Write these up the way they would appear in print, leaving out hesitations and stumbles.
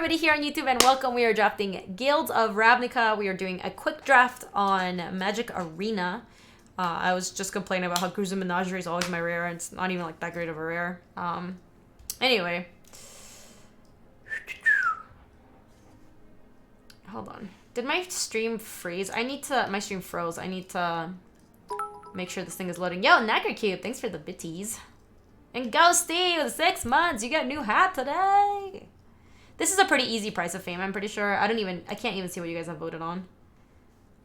everybody here on YouTube and welcome. We are drafting Guilds of Ravnica. We are doing a quick draft on Magic Arena. I was just complaining about how Cruiser Menagerie is always my rare and it's not even like that great of a rare. Anyway. Hold on. Did my stream freeze? My stream froze. I need to make sure this thing is loading. Yo, Nagger thanks for the bitties. And Ghosty with 6 months. You got a new hat today. This is a pretty easy price of fame, I'm pretty sure. I can't even see what you guys have voted on.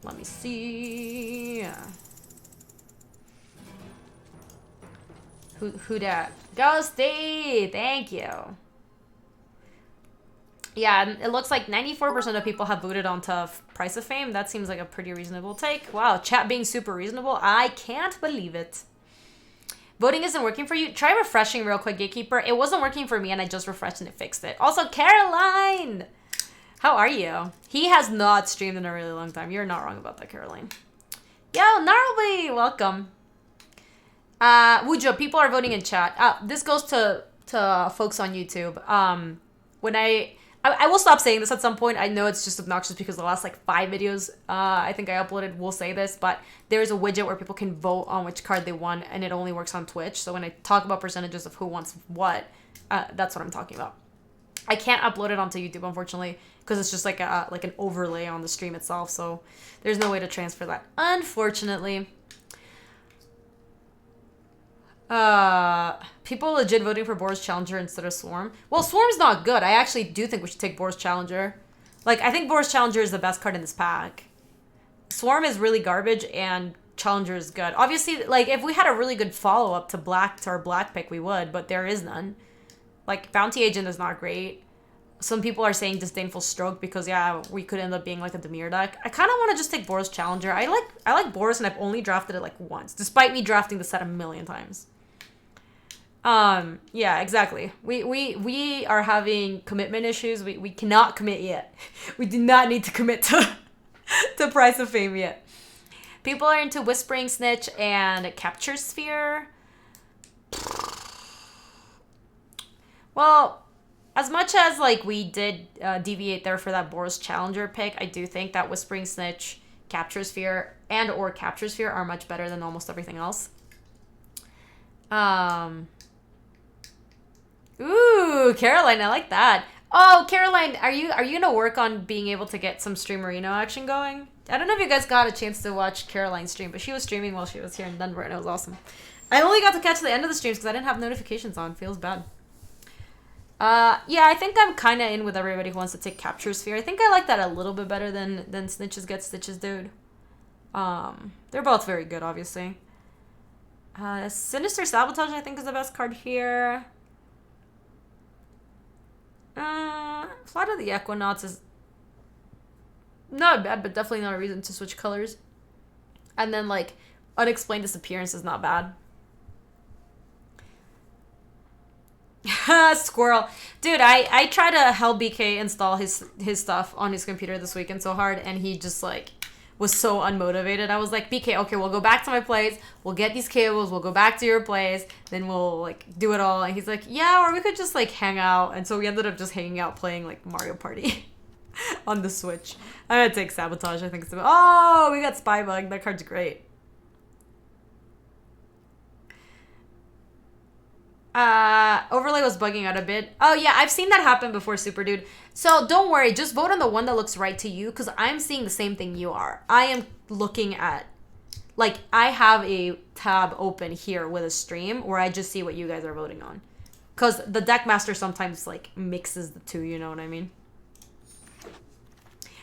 Let me see. Who dat? Ghosty! Thank you. Yeah, it looks like 94% of people have voted on price of fame. That seems like a pretty reasonable take. Wow, chat being super reasonable. I can't believe it. Voting isn't working for you? Try refreshing real quick, Gatekeeper. It wasn't working for me and I just refreshed and it fixed it. Also, Caroline! How are you? He has not streamed in a really long time. You're not wrong about that, Caroline. Yo, Gnarly! Welcome. Wujo, people are voting in chat. This goes to folks on YouTube. When I will stop saying this at some point. I know it's just obnoxious because the last like 5 videos I think I uploaded will say this, but there's a widget where people can vote on which card they want and it only works on Twitch. So when I talk about percentages of who wants what, that's what I'm talking about. I can't upload it onto YouTube, unfortunately, because it's just like an overlay on the stream itself. So there's no way to transfer that, unfortunately. People legit voting for Boris Challenger instead of Swarm. Well, Swarm's not good. I actually do think we should take Boris Challenger. Like, I think Boris Challenger is the best card in this pack. Swarm is really garbage and Challenger is good. Obviously, like, if we had a really good follow-up to our black pick, we would, but there is none. Like, Bounty Agent is not great. Some people are saying Disdainful Stroke because, yeah, we could end up being like a Demir deck. I kind of want to just take Boris Challenger. I like Boris and I've only drafted it like once, despite me drafting the set a million times. Yeah, exactly. We are having commitment issues. We cannot commit yet. We do not need to commit to Price of Fame yet. People are into Whispering Snitch and Capture Sphere. Well, as much as like we did deviate there for that Boris Challenger pick, I do think that Whispering Snitch, Capture Sphere, or Capture Sphere are much better than almost everything else. Ooh, Caroline, I like that. Oh, Caroline, are you gonna work on being able to get some Streamerino action going? I don't know if you guys got a chance to watch Caroline stream, but she was streaming while she was here in Denver, and it was awesome. I only got to catch the end of the streams because I didn't have notifications on. Feels bad. Yeah, I think I'm kind of in with everybody who wants to take Capture Sphere. I think I like that a little bit better than Snitches Get Stitches, dude. They're both very good, obviously. Sinister Sabotage, I think, is the best card here. Flight of the Equinauts is not bad, but definitely not a reason to switch colors. And then, like, Unexplained Disappearance is not bad. Squirrel. Dude, I tried to help BK install his stuff on his computer this weekend so hard, and he just, like, was so unmotivated. I was like, BK, okay, we'll go back to my place, we'll get these cables, we'll go back to your place, then we'll, like, do it all. And he's like, yeah, or we could just, like, hang out. And so we ended up just hanging out playing, like, Mario Party on the Switch. I'm gonna take Sabotage, I think it's... Oh, we got Spybug. That card's great. Overlay was bugging out a bit. Oh, yeah, I've seen that happen before, Super Dude. So don't worry, just vote on the one that looks right to you, because I'm seeing the same thing you are. I am looking at, like, I have a tab open here with a stream where I just see what you guys are voting on. Because the Deckmaster sometimes, like, mixes the two, you know what I mean?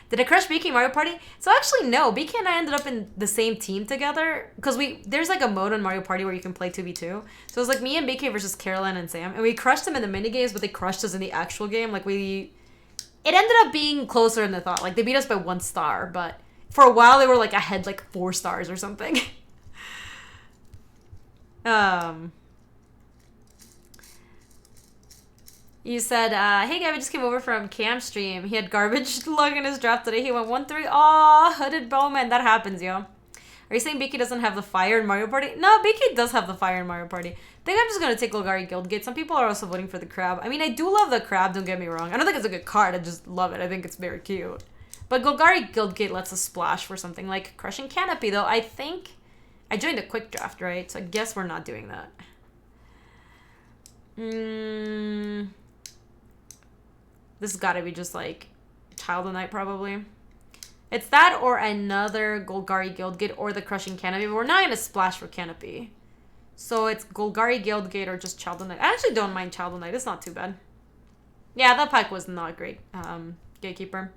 Did I crush BK Mario Party? So actually, no. BK and I ended up in the same team together. Because there's like a mode on Mario Party where you can play 2v2. So it was like me and BK versus Caroline and Sam. And we crushed them in the minigames, but they crushed us in the actual game. Like it ended up being closer than I thought. Like they beat us by 1 star. But for a while they were like ahead like 4 stars or something. You said, hey, Gaby just came over from Cam stream. He had garbage luck in his draft today. He went 1-3. Aw, Hooded Bowman. That happens, yo. Are you saying BK doesn't have the fire in Mario Party? No, BK does have the fire in Mario Party. think I'm just going to take Golgari Guildgate. Some people are also voting for the crab. I mean, I do love the crab, don't get me wrong. I don't think it's a good card. I just love it. I think it's very cute. But Golgari Guildgate lets us splash for something like Crushing Canopy, though. I think I joined a quick draft, right? So I guess we're not doing that. This has got to be just like Child of Night, probably. It's that or another Golgari Guildgate or the Crushing Canopy, but we're not going to splash for Canopy. So it's Golgari Guildgate or just Child of Night. I actually don't mind Child of Night. It's not too bad. Yeah, that pack was not great, Gatekeeper.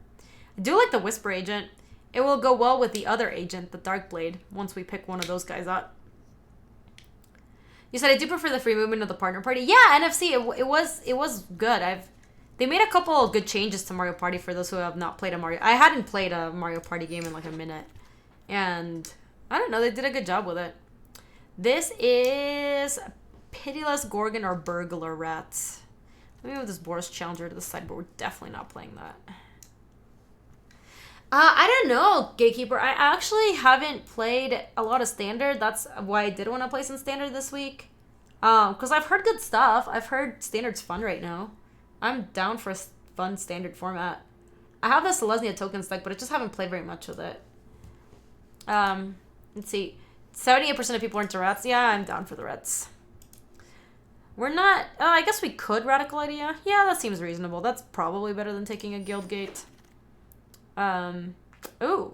I do like the Whisper Agent. It will go well with the other agent, the Darkblade, once we pick one of those guys up. You said I do prefer the free movement of the partner party. Yeah, NFC, it was good. They made a couple of good changes to Mario Party for those who have not played a Mario. I hadn't played a Mario Party game in like a minute. And I don't know, they did a good job with it. This is Pitiless Gorgon or Burglar Rats. Let me move this Boros Challenger to the side, but we're definitely not playing that. I don't know, Gatekeeper. I actually haven't played a lot of Standard. That's why I did want to play some Standard this week. Because I've heard good stuff. I've heard Standard's fun right now. I'm down for a fun Standard format. I have the Selesnya token deck, but I just haven't played very much with it. Let's see. 78% of people are into Rats. Yeah, I'm down for the Rats. We're not... I guess we could Radical Idea. Yeah, that seems reasonable. That's probably better than taking a Guildgate. Ooh.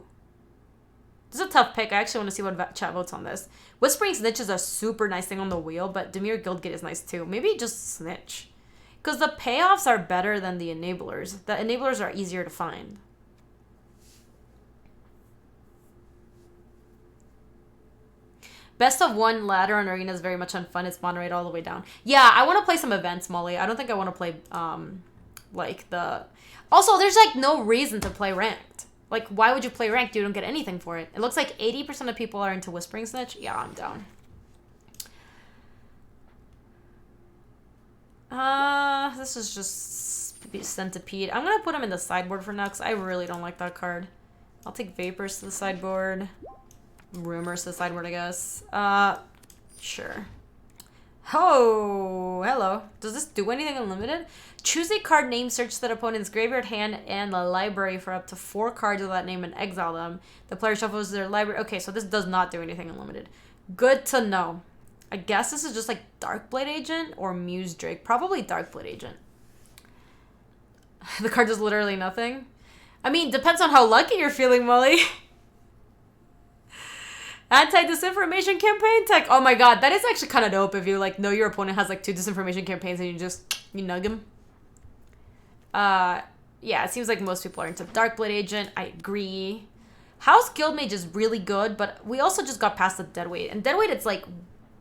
This is a tough pick. I actually want to see what chat votes on this. Whispering Snitch is a super nice thing on the wheel, but Dimir Guildgate is nice too. Maybe just Snitch. Because the payoffs are better than the enablers. The enablers are easier to find. Best of one ladder on Arena is very much on fun. It's mono-rate all the way down. Yeah, I want to play some events, Molly. I don't think I want to play, like the... Also, there's like no reason to play ranked. Like, why would you play ranked? You don't get anything for it. It looks like 80% of people are into Whispering Snitch. Yeah, I'm down. This is just Centipede. I'm gonna put him in the sideboard for now because I really don't like that card. I'll take Vapors to the sideboard. Rumors to the sideboard, I guess. Sure. Oh, hello. Does this do anything unlimited? Choose a card name, search that opponent's graveyard, hand, and the library for up to 4 cards of that name and exile them. The player shuffles their library. Okay, so this does not do anything unlimited. Good to know. I guess this is just like Darkblade Agent or Muse Drake. Probably Darkblade Agent. The card does literally nothing. I mean, depends on how lucky you're feeling, Molly. Anti-disinformation campaign tech. Oh my god, that is actually kind of dope if you like know your opponent has like 2 disinformation campaigns and you nug him. Yeah, it seems like most people are into Darkblade Agent. I agree. House Guildmage is really good, but we also just got past the Deadweight. And Deadweight, it's like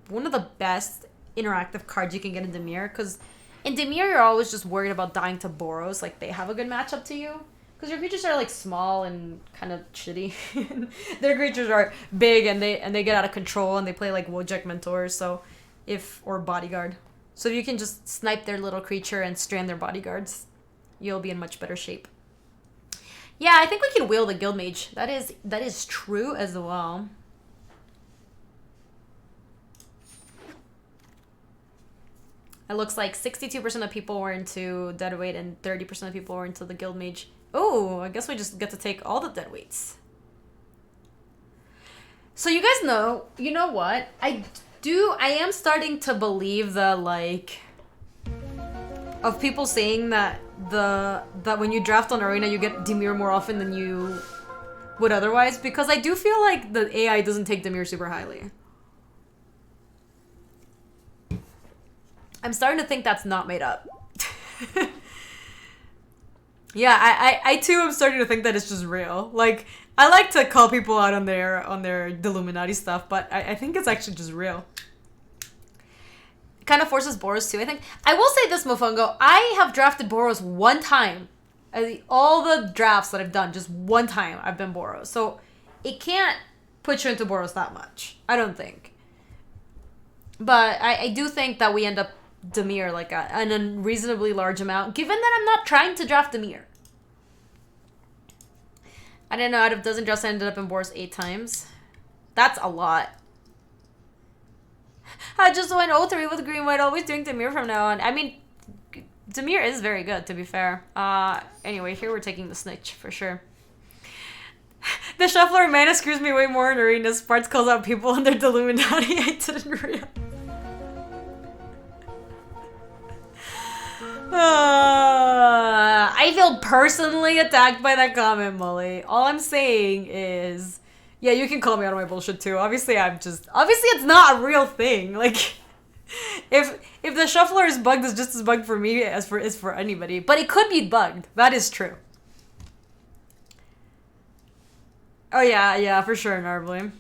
one of the best interactive cards you can get in Dimir, because in Dimir you're always just worried about dying to Boros. Like they have a good matchup to you. Because your creatures are like small and kind of shitty. Their creatures are big and they get out of control and they play like Wojak Mentors, or Bodyguard. So if you can just snipe their little creature and strand their bodyguards, you'll be in much better shape. Yeah, I think we can wheel the Guildmage. That is true as well. It looks like 62% of people were into Deadweight and 30% of people were into the Guildmage. Oh, I guess we just get to take all the Deadweights. So you guys know, you know what? I am starting to believe the, like, of people saying that that when you draft on Arena, you get Dimir more often than you would otherwise, because I do feel like the AI doesn't take Dimir super highly. I'm starting to think that's not made up. Yeah, I too am starting to think that it's just real. Like, I like to call people out on their Deluminati stuff, but I think it's actually just real. It kind of forces Boros too, I think. I will say this, Mofongo. I have drafted Boros one time. All the drafts that I've done, just one time I've been Boros. So it can't put you into Boros that much. I don't think. But I do think that we end up Dimir like an unreasonably large amount, given that I'm not trying to draft Dimir. I don't know, out of a dozen drafts I ended up in Boros 8 times. That's a lot. I just went 0-3 with green white, always doing Dimir from now on. I mean, Dimir is very good, to be fair. Anyway, here we're taking the snitch, for sure. The shuffler mana screws me way more in arenas. Spartz calls out people under the Illuminati. I didn't realize. I feel personally attacked by that comment, Molly. All I'm saying is, yeah, you can call me out on my bullshit too. Obviously, it's not a real thing. Like, if the shuffler is bugged, it's just as bugged for me as for anybody. But it could be bugged. That is true. Oh yeah, for sure, Narbly.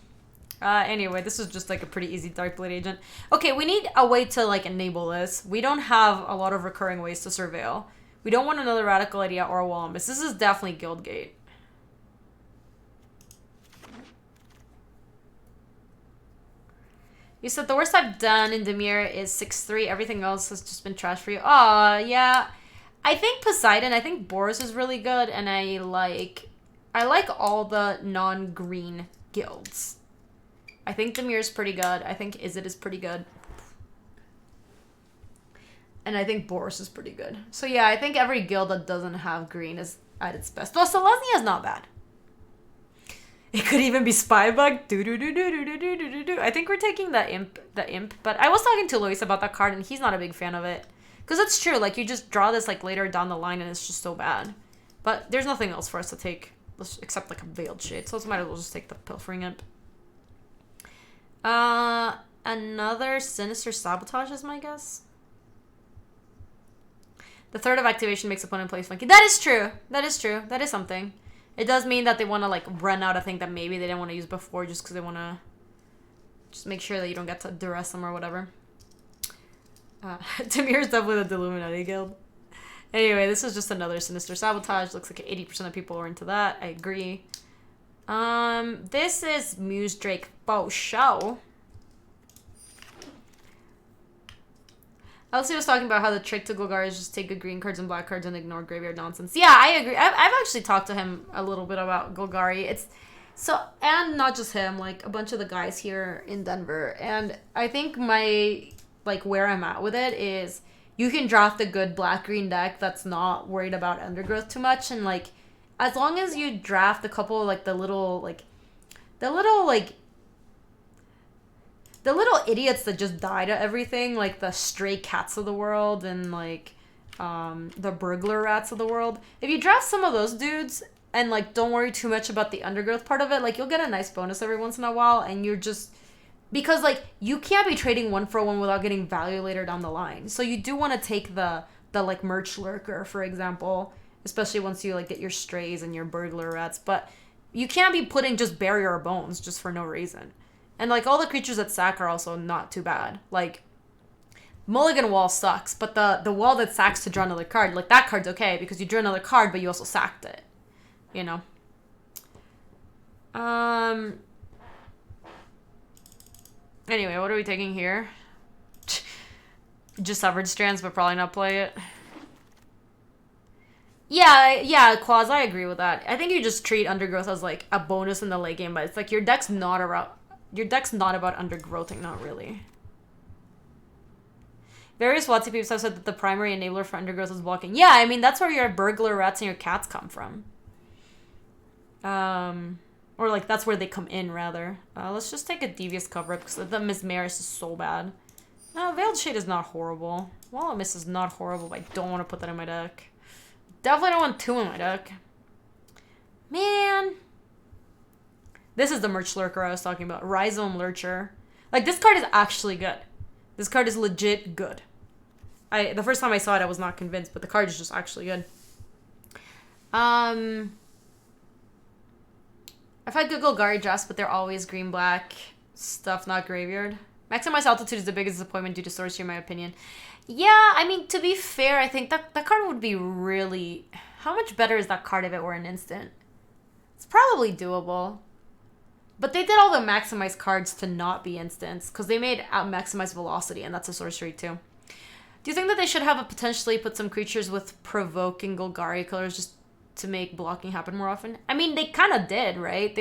Anyway, this is just like a pretty easy Darkblade agent. Okay, we need a way to like enable this. We don't have a lot of recurring ways to surveil. We don't want another Radical Idea or a Wallambus. This is definitely Guildgate. You said the worst I've done in Dimir is 6-3. Everything else has just been trash for you. Aw, yeah. I think Poseidon, I think Boros is really good, and I like all the non-green guilds. I think Dimir is pretty good. I think Izzet is pretty good. And I think Boros is pretty good. So yeah, I think every guild that doesn't have green is at its best. Though Selesnya is not bad. It could even be Spybug. I think we're taking the imp. But I was talking to Luis about that card, and he's not a big fan of it. Because it's true, like, you just draw this, like, later down the line, and it's just so bad. But there's nothing else for us to take, except, like, a Veiled Shade. So let's might as well just take the Pilfering Imp. Another Sinister Sabotage is my guess. The third of activation makes opponent play funky. That is true. That is true. That is something. It does mean that they want to, like, run out a thing that maybe they didn't want to use before just because they want to just make sure that you don't get to duress them or whatever. Dimir is definitely the Illuminati guild. Anyway, this is just another Sinister Sabotage. Looks like 80% of people are into that. I agree. This is Muse Drake Bow Show. Elsie was talking about how the trick to Golgari is just take good green cards and black cards and ignore graveyard nonsense. Yeah, I agree. I've actually talked to him a little bit about Golgari. It's so, and not just him, like a bunch of the guys here in Denver. And I think my, like, where I'm at with it is you can draft a good black-green deck that's not worried about undergrowth too much. And, like, as long as you draft a couple of, like, the little idiots that just die to everything, like the stray cats of the world and, like, the burglar rats of the world. If you draft some of those dudes and, like, don't worry too much about the undergrowth part of it, like, you'll get a nice bonus every once in a while, and you're just... Because, like, you can't be trading 1-for-1 without getting value later down the line. So you do want to take the like, Merch Lurker, for example, especially once you, like, get your strays and your burglar rats. But you can't be putting just Barrier or Bones just for no reason. And, like, all the creatures that sack are also not too bad. Like, Mulligan Wall sucks, but the wall that sacks to draw another card, like, that card's okay because you drew another card, but you also sacked it. You know? Anyway, what are we taking here? Just Severed Strands, but probably not play it. Yeah, Quaz, I agree with that. I think you just treat Undergrowth as, like, a bonus in the late game, but it's like your deck's not about undergrowthing, not really. Various WotC peeps have said that the primary enabler for undergrowth is blocking. Yeah, I mean, that's where your burglar rats and your cats come from. Or, like, that's where they come in, rather. Let's just take a Devious Cover-Up, because the Mesmeris is so bad. Veiled Shade is not horrible. Wallambus is not horrible, but I don't want to put that in my deck. Definitely don't want 2 in my deck. Man. This is the Merch Lurker I was talking about. Rhizome Lurcher. Like, this card is actually good. This card is legit good. The first time I saw it, I was not convinced, but the card is just actually good. I've had good Golgari drafts, but they're always green-black stuff, not graveyard. Maximize Altitude is the biggest disappointment due to sorcery, in my opinion. Yeah, I mean, to be fair, I think that card would be really... How much better is that card if it were an instant? It's probably doable. But they did all the maximize cards to not be instants, because they made maximize velocity, and that's a sorcery too. Do you think that they should have potentially put some creatures with provoking Golgari colors just to make blocking happen more often? I mean, they kind of did, right?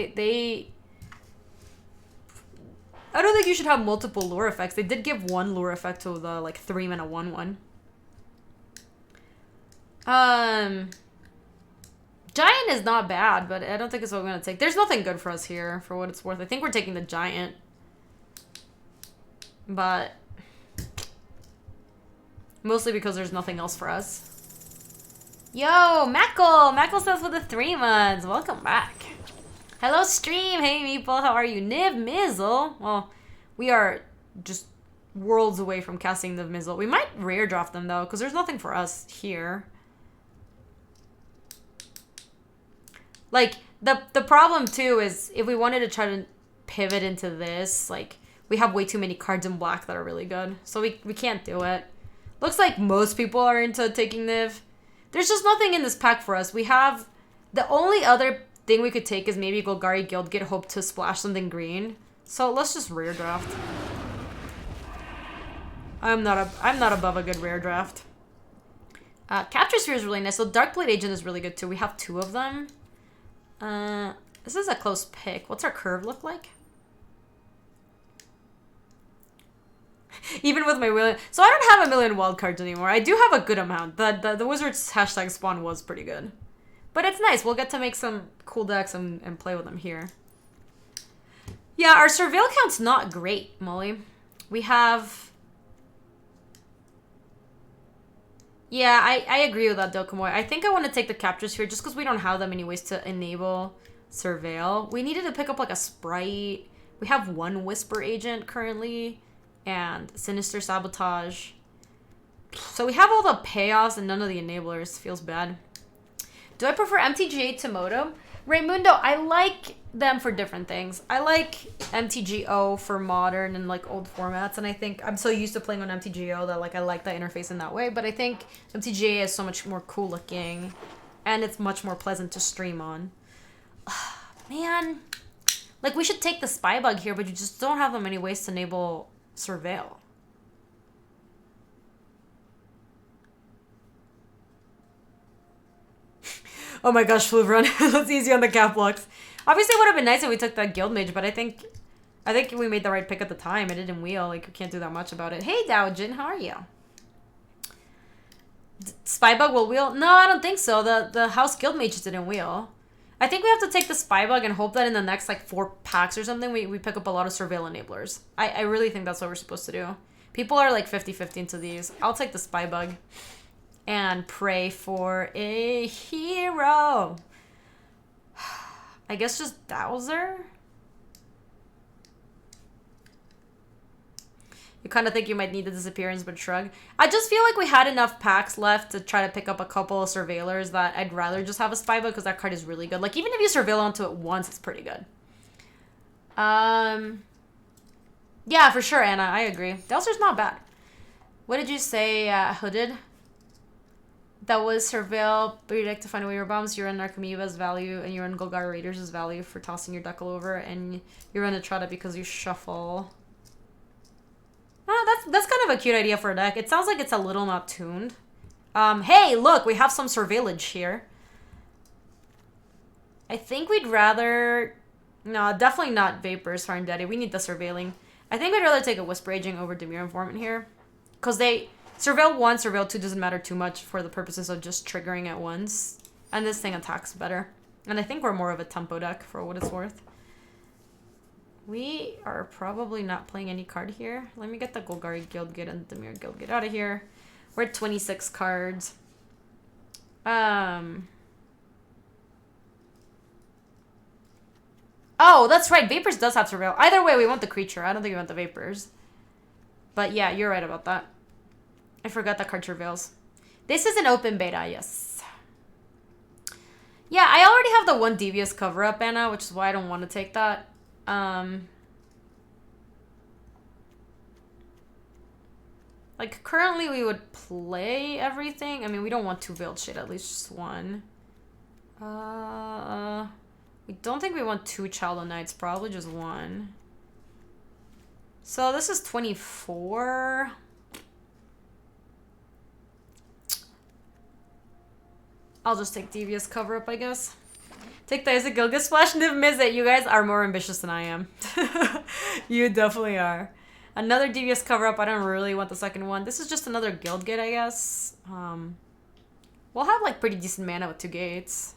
I don't think you should have multiple lure effects. They did give one lure effect to the, like, 3-mana 1/1. Giant is not bad, but I don't think it's what we're going to take. There's nothing good for us here, for what it's worth. I think we're taking the Giant. But mostly because there's nothing else for us. Yo, Mackle! Mackle says with the 3 months. Welcome back. Hello, stream. Hey, Meeple. How are you? Niv Mizzle. Well, we are just worlds away from casting Niv Mizzle. We might rare draft them, though, because there's nothing for us here. Like, the problem, too, is if we wanted to try to pivot into this, like, we have way too many cards in black that are really good. So we can't do it. Looks like most people are into taking Niv. There's just nothing in this pack for us. We have... The only other thing we could take is maybe Golgari Guildgate, hope to splash something green. So let's just rare draft. I'm not above a good rare draft. Capture Sphere is really nice. So Darkblade Agent is really good, too. We have 2 of them. This is a close pick. What's our curve look like? Even with my million... So I don't have a million wild cards anymore. I do have a good amount. The Wizards hashtag spawn was pretty good. But it's nice. We'll get to make some cool decks and play with them here. Yeah, our Surveil count's not great, Molly. We have... Yeah, I agree with that, Dokomoy. I think I want to take the Capture Sphere just because we don't have that many ways to enable Surveil. We needed to pick up like a Sprite. We have 1 Whisper Agent currently. And Sinister Sabotage. So we have all the payoffs and none of the enablers. Feels bad. Do I prefer MTG to Moto? Raymundo, I like them for different things. I like MTGO for modern and like old formats, and I think I'm so used to playing on MTGO that like I like the interface in that way, but I think MTGA is so much more cool looking and it's much more pleasant to stream on. Man, like we should take the Spy Bug here, but you just don't have that many ways to enable Surveil. Oh my gosh, Fluvron. That's easy on the cap blocks. Obviously, it would have been nice if we took that Guild Mage, but I think we made the right pick at the time. It didn't wheel. Like, we can't do that much about it. Hey, Dowjin, how are you? Spybug will wheel? No, I don't think so. The House Guild Mages didn't wheel. I think we have to take the Spybug and hope that in the next, like, 4 packs or something, we pick up a lot of Surveil enablers. I really think that's what we're supposed to do. People are, like, 50-50 into these. I'll take the Spybug. And pray for a hero. I guess just Dowser? You kind of think you might need the Disappearance, but shrug. I just feel like we had enough packs left to try to pick up a couple of Surveillors that I'd rather just have a Spybug because that card is really good. Like, even if you Surveil onto it once, it's pretty good. Yeah, for sure, Anna. I agree. Dowser's not bad. What did you say, Hooded? That was Surveil, but you'd like to find away your bombs. You're in Narcomoeva's value, and you're in Golgari Raiders' value for tossing your deck all over, and you're in Etrata because you shuffle. Oh, that's kind of a cute idea for a deck. It sounds like it's a little not tuned. Hey, look, we have some Surveillage here. I think we'd rather... No, definitely not Vapors, Farm Daddy. We need the Surveilling. I think we'd rather take a Whisper Aging over Demure Informant here. Because they... Surveil 1, Surveil 2 doesn't matter too much for the purposes of just triggering at once. And this thing attacks better. And I think we're more of a tempo deck for what it's worth. We are probably not playing any card here. Let me get the Golgari Guildgate and the Demure Guildgate out of here. We're at 26 cards. Oh, that's right. Vapors does have Surveil. Either way, we want the creature. I don't think we want the Vapors. But yeah, you're right about that. I forgot that card Surveils. This is an open beta, yes. Yeah, I already have the 1 Devious cover-up, Anna, which is why I don't want to take that. Like, currently we would play everything. I mean, we don't want 2 Veiled Shade, at least just 1. We don't think we want 2 Child of Nights, probably just 1. So this is 24. I'll just take Devious cover-up, I guess. Take the Isaac Gilgis Splash, Niv Mizzet. You guys are more ambitious than I am. You definitely are. Another devious cover-up. I don't really want the second one. This is just another guild gate, I guess. We'll have like pretty decent mana with 2 gates.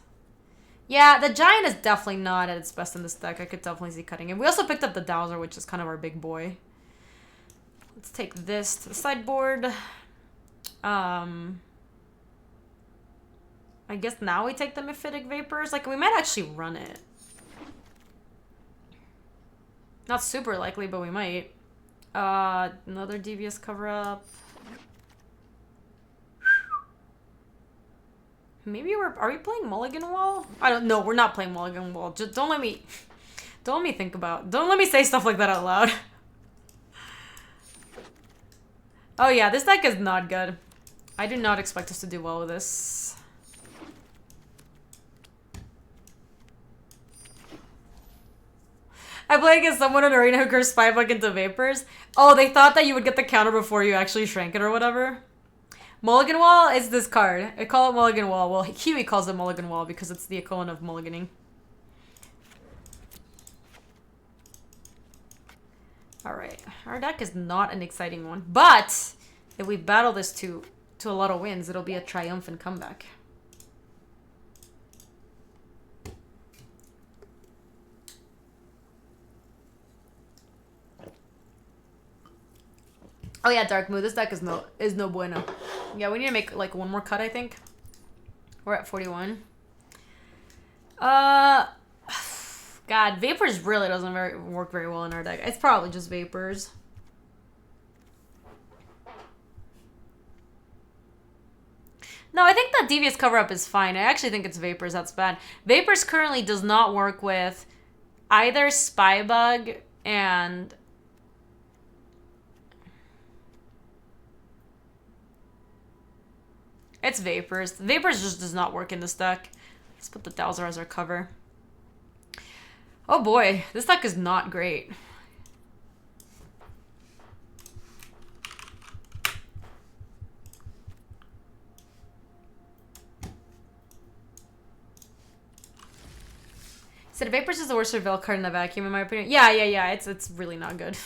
Yeah, the Giant is definitely not at its best in this deck. I could definitely see cutting him. We also picked up the Dowser, which is kind of our big boy. Let's take this to the sideboard. I guess now we take the Mephitic Vapors. Like, we might actually run it. Not super likely, but we might. Another devious cover-up. Maybe are we playing Mulligan Wall? I don't know. We're not playing Mulligan Wall. Just don't let me think about. Don't let me say stuff like that out loud. Oh yeah, this deck is not good. I do not expect us to do well with this. I play against someone in Arena who curves Spybug into Vapors. Oh, they thought that you would get the counter before you actually shrank it or whatever. Mulligan Wall is this card. I call it Mulligan Wall. Well, Kiwi calls it Mulligan Wall because it's the equivalent of mulliganing. Alright. Our deck is not an exciting one. But if we battle this to a lot of wins, it'll be a triumphant comeback. Oh yeah, Dark Moon. This deck is no bueno. Yeah, we need to make like one more cut, I think. We're at 41. God, Vapors really doesn't work very well in our deck. It's probably just Vapors. No, I think that Devious Cover-Up is fine. I actually think it's Vapors that's bad. Vapors currently does not work with either Spybug and... It's Vapors. Vapors just does not work in this deck. Let's put the Dowser as our cover. Oh boy, this deck is not great. Said Vapors is the worst Reveal card in the vacuum, in my opinion. Yeah. It's really not good.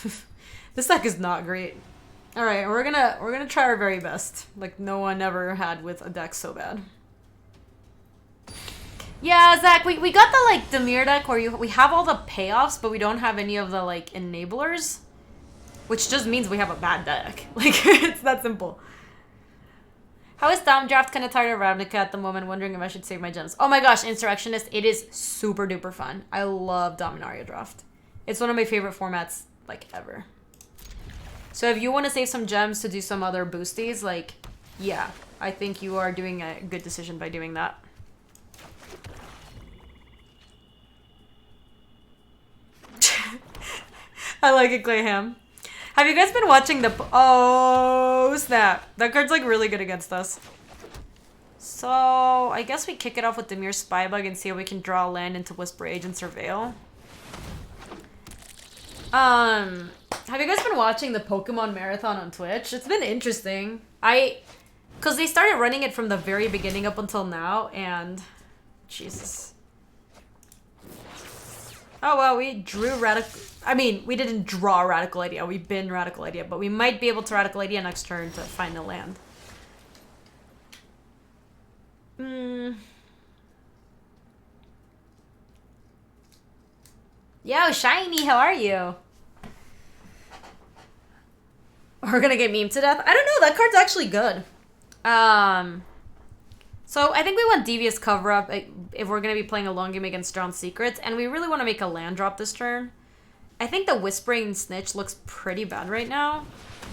This deck is not great. All right, we're gonna try our very best, like no one ever had with a deck so bad. Yeah, Zach, we got the like Dimir deck where we have all the payoffs, but we don't have any of the like enablers, which just means we have a bad deck. Like it's that simple. How is Dom Draft? Kind of tired of Ravnica at the moment, wondering if I should save my gems. Oh my gosh, Insurrectionist, it is super duper fun. I love Dominaria Draft. It's one of my favorite formats like ever. So if you want to save some gems to do some other boosties, like, yeah, I think you are doing a good decision by doing that. I like it, Clayham. Have you guys been watching the... Oh, snap. That card's, like, really good against us. So, I guess we kick it off with Dimir Spybug and see if we can draw land into Whisper Age and Surveil. Have you guys been watching the Pokemon Marathon on Twitch? It's been interesting. Because they started running it from the very beginning up until now, and... Jesus. Oh, well, we drew Radical... I mean, we didn't draw Radical Idea. We bin Radical Idea, but we might be able to Radical Idea next turn to find the land. Yo, Shiny, how are you? We're gonna get memed to death? I don't know, that card's actually good. So I think we want Devious Cover-Up if we're gonna be playing a long game against Drowned Secrets, and we really want to make a land drop this turn. I think the Whispering Snitch looks pretty bad right now.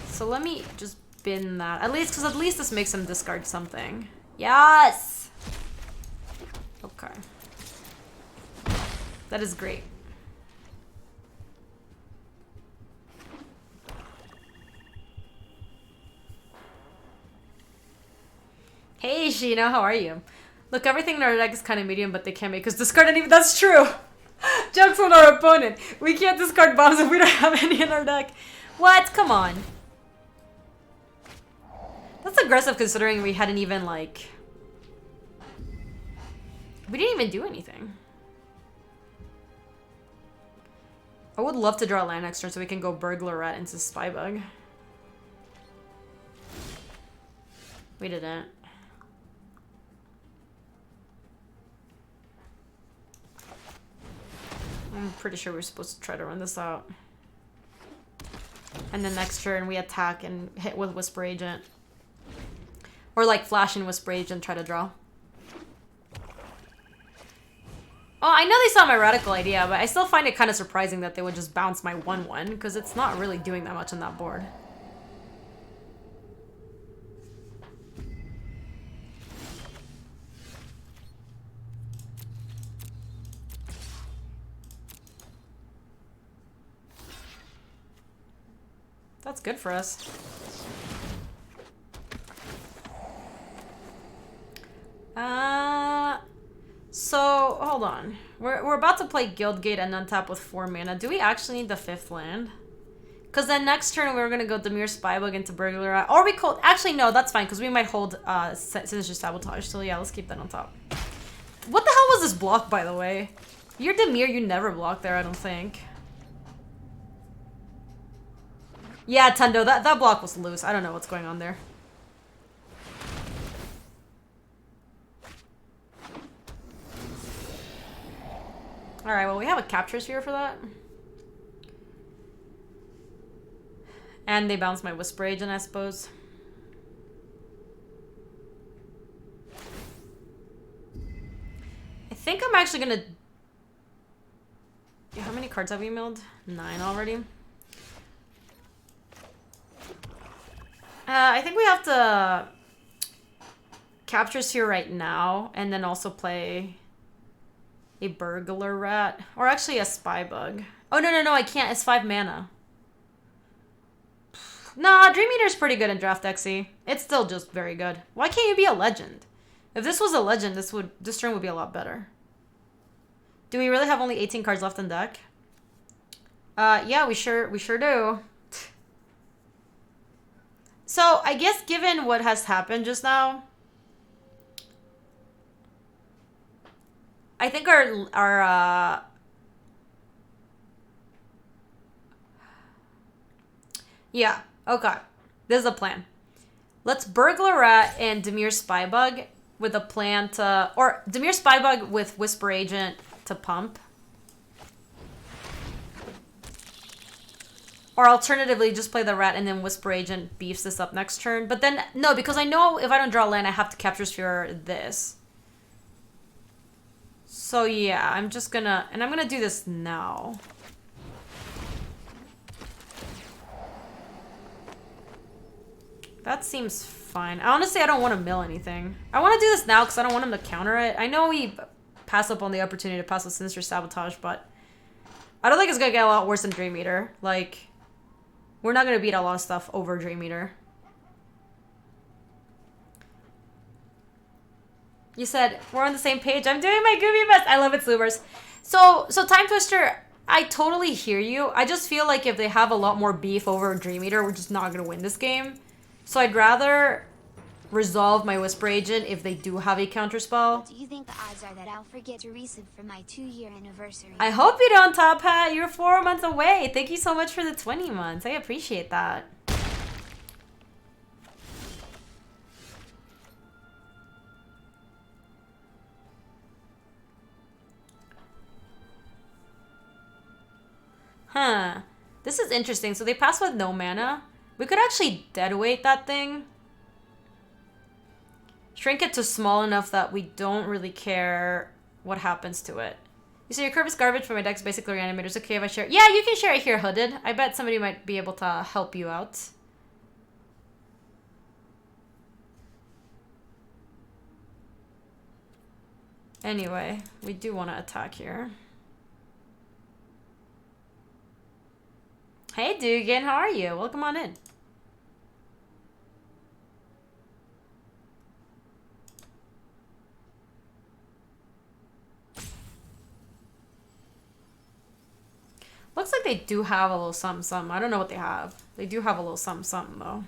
So let me just bin that. Because at least this makes him discard something. Yes! Okay. That is great. Hey, Sheena, how are you? Look, everything in our deck is kind of medium, but they can't make us discard any. That's true! Joke's on our opponent. We can't discard bombs if we don't have any in our deck. What? Come on. That's aggressive considering we hadn't even, like... We didn't even do anything. I would love to draw land next turn so we can go Burglar Rat into Spybug. We didn't. I'm pretty sure we're supposed to try to run this out. And then next turn we attack and hit with Whisper Agent. Or like flash and Whisper Agent, try to draw. Oh, I know they saw my radical idea, but I still find it kind of surprising that they would just bounce my 1/1, because it's not really doing that much on that board. That's good for us. So, hold on. We're about to play Guildgate and untap with 4 mana. Do we actually need the 5th land? Because then next turn we were going to go Dimir Spybug into Burglar Rat. Or we could... Actually, no, that's fine, because we might hold Sinister Sabotage. So yeah, let's keep that on top. What the hell was this block, by the way? You're Dimir, you never block there, I don't think. Yeah, Tendo, that block was loose. I don't know what's going on there. Alright, well, we have a Capture Sphere for that. And they bounce my Whisper Agent, I suppose. I think I'm actually gonna... How many cards have we milled? 9 already. I think we have to Capture Sphere right now, and then also play a Burglar Rat. Or actually a Spybug. Oh, no, I can't. It's 5 mana. Nah, Dream Eater's pretty good in Draft XE. It's still just very good. Why can't you be a legend? If this was a legend, this turn would be a lot better. Do we really have only 18 cards left in deck? Yeah, we sure do. So, I guess given what has happened just now, I think our yeah, okay. This is a plan. Let's Burglar Rat and Dimir Spybug with a plan to... Or Dimir Spybug with Whisper Agent to pump. Or alternatively, just play the Rat and then Whisper Agent beefs this up next turn. But then, no, because I know if I don't draw land, I have to Capture Sphere this. So yeah, I'm just gonna... And I'm gonna do this now. That seems fine. Honestly, I don't want to mill anything. I want to do this now because I don't want him to counter it. I know we pass up on the opportunity to pass with Sinister Sabotage, but I don't think it's going to get a lot worse than Dream Eater. Like, we're not going to beat a lot of stuff over Dream Eater. You said, we're on the same page. I'm doing my Gaby best. I love it, Sloobers. So Time Twister, I totally hear you. I just feel like if they have a lot more beef over Dream Eater, we're just not going to win this game. So I'd rather resolve my Whisper Agent if they do have a counterspell. Do you think the odds are that I'll forget to resub for my 2-year anniversary? I hope you don't, Top Hat. You're 4 months away. Thank you so much for the 20 months. I appreciate that. Huh. This is interesting. So they pass with no mana. We could actually deadweight that thing. Shrink it to small enough that we don't really care what happens to it. You say your curve is garbage, but my deck's basically reanimators. Okay if I share it? Yeah, you can share it here, Hooded. I bet somebody might be able to help you out. Anyway, we do want to attack here. Hey, Dugan, how are you? Welcome on in. Looks like they do have a little something. I don't know what they have. They do have a little something though.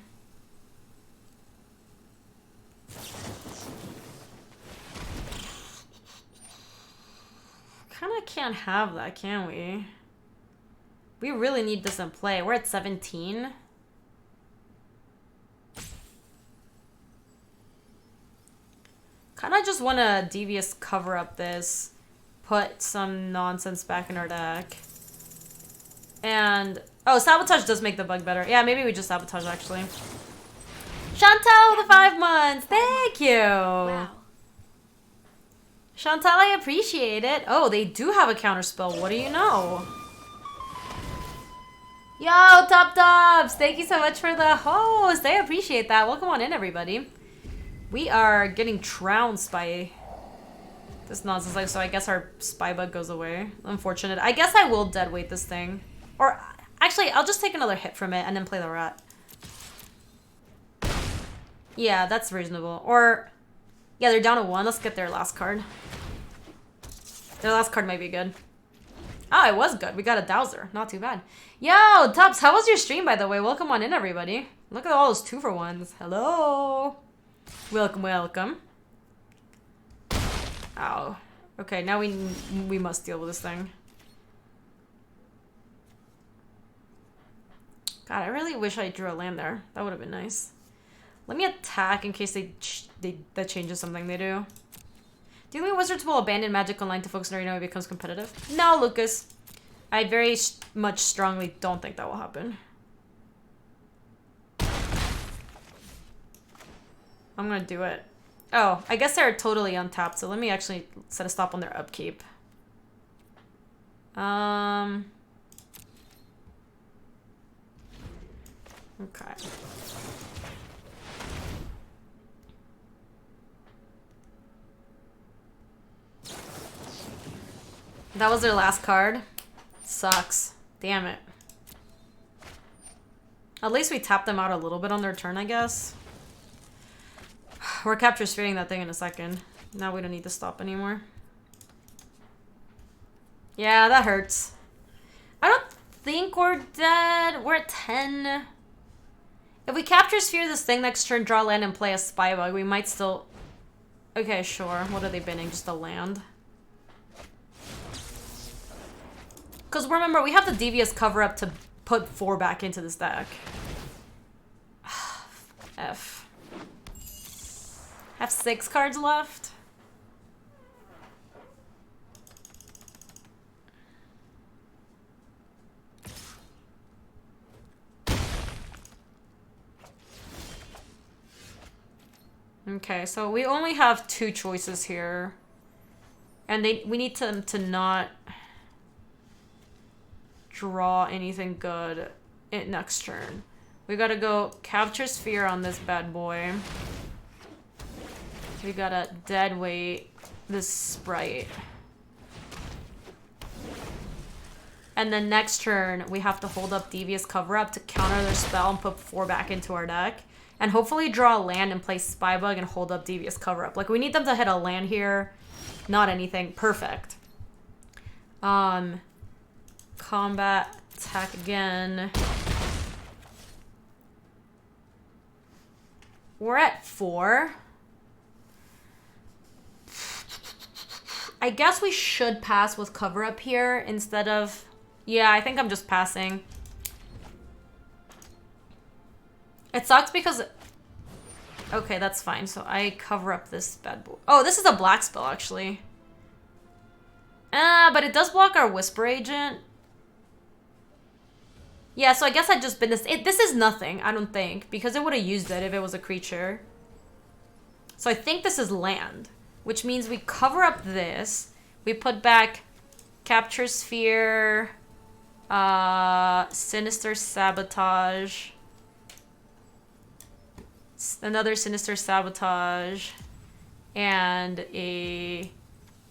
Kinda can't have that, can we? We really need this in play. We're at 17. Kind of just want to devious cover up this. Put some nonsense back in our deck. And... oh, Sabotage does make the bug better. Yeah, maybe we just Sabotage, actually. Chantal, the 5 months! Thank you! Wow. Chantal, I appreciate it. Oh, they do have a counterspell. What do you know? Yo, Top Tops! Thank you so much for the host. I appreciate that. Welcome on in, everybody. We are getting trounced by this nonsense. So I guess our spy bug goes away. Unfortunate. I guess I will dead weight this thing. Or, actually, I'll just take another hit from it and then play the rat. Yeah, that's reasonable. Or, yeah, they're down to 1. Let's get their last card. Their last card might be good. Oh, it was good. We got a Dowser. Not too bad. Yo, Tubbs, how was your stream, by the way? Welcome on in, everybody. Look at all those 2-for-1s. Hello. Welcome, welcome. Ow. Okay, now we must deal with this thing. God, I really wish I drew a land there. That would have been nice. Let me attack in case that changes something they do. Do you think Wizards will abandon Magic Online to focus on Arena when it becomes competitive? No, Lucas. I very much strongly don't think that will happen. I'm gonna do it. Oh, I guess they're totally untapped, so let me actually set a stop on their upkeep. Okay. That was their last card. Sucks. Damn it. At least we tapped them out a little bit on their turn, I guess. We're capture sphearing that thing in a second. Now we don't need to stop anymore. Yeah, that hurts. I don't think we're dead. We're at 10. If we capture sphere this thing next turn, draw land, and play a spy bug, we might still... Okay, sure. What are they binning? Just a land? Because remember, we have the devious cover up to put 4 back into this deck. F. Have 6 cards left. Okay, so we only have 2 choices here. And we need to not draw anything good next turn. We gotta go capture sphere on this bad boy. We gotta dead weight this sprite. And then next turn, we have to hold up devious cover up to counter their spell and put 4 back into our deck. And hopefully draw a land and play spy bug and hold up devious cover up. Like, we need them to hit a land here, not anything. Perfect. Combat, attack again. We're at 4. I guess we should pass with cover up here instead of... Yeah, I think I'm just passing. It sucks because... Okay, that's fine. So I cover up this bad boy. Oh, this is a black spell, actually. But it does block our Whisper Agent. Yeah, so I guess I'd just been this... This is nothing, I don't think. Because it would have used it if it was a creature. So I think this is land. Which means we cover up this. We put back Capture Sphere... Sinister Sabotage... Another Sinister Sabotage, and a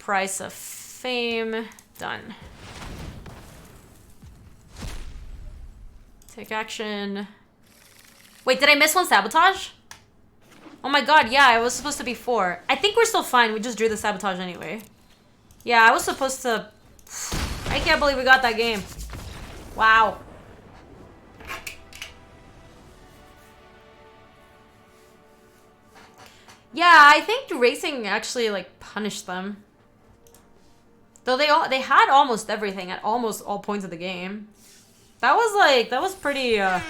Price of Fame. Done. Take action. Wait, did I miss one Sabotage? Oh my god, yeah, it was supposed to be 4. I think we're still fine. We just drew the Sabotage anyway. Yeah, I was supposed to... I can't believe we got that game. Wow. Yeah, I think racing actually, like, punished them. Though they had almost everything at almost all points of the game. That was pretty, I'm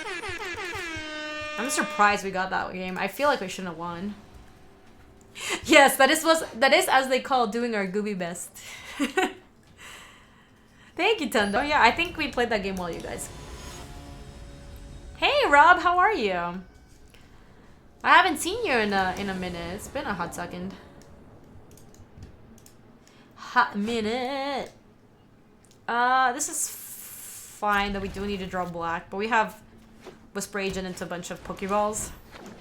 surprised we got that game. I feel like we shouldn't have won. Yes, that is as they call doing our Gaby best. Thank you, Tendo. Yeah, I think we played that game well, you guys. Hey, Rob, how are you? I haven't seen you in a minute. It's been a hot second. Hot minute. This is fine that we do need to draw black, but we have Whisper Agent into a bunch of Pokeballs.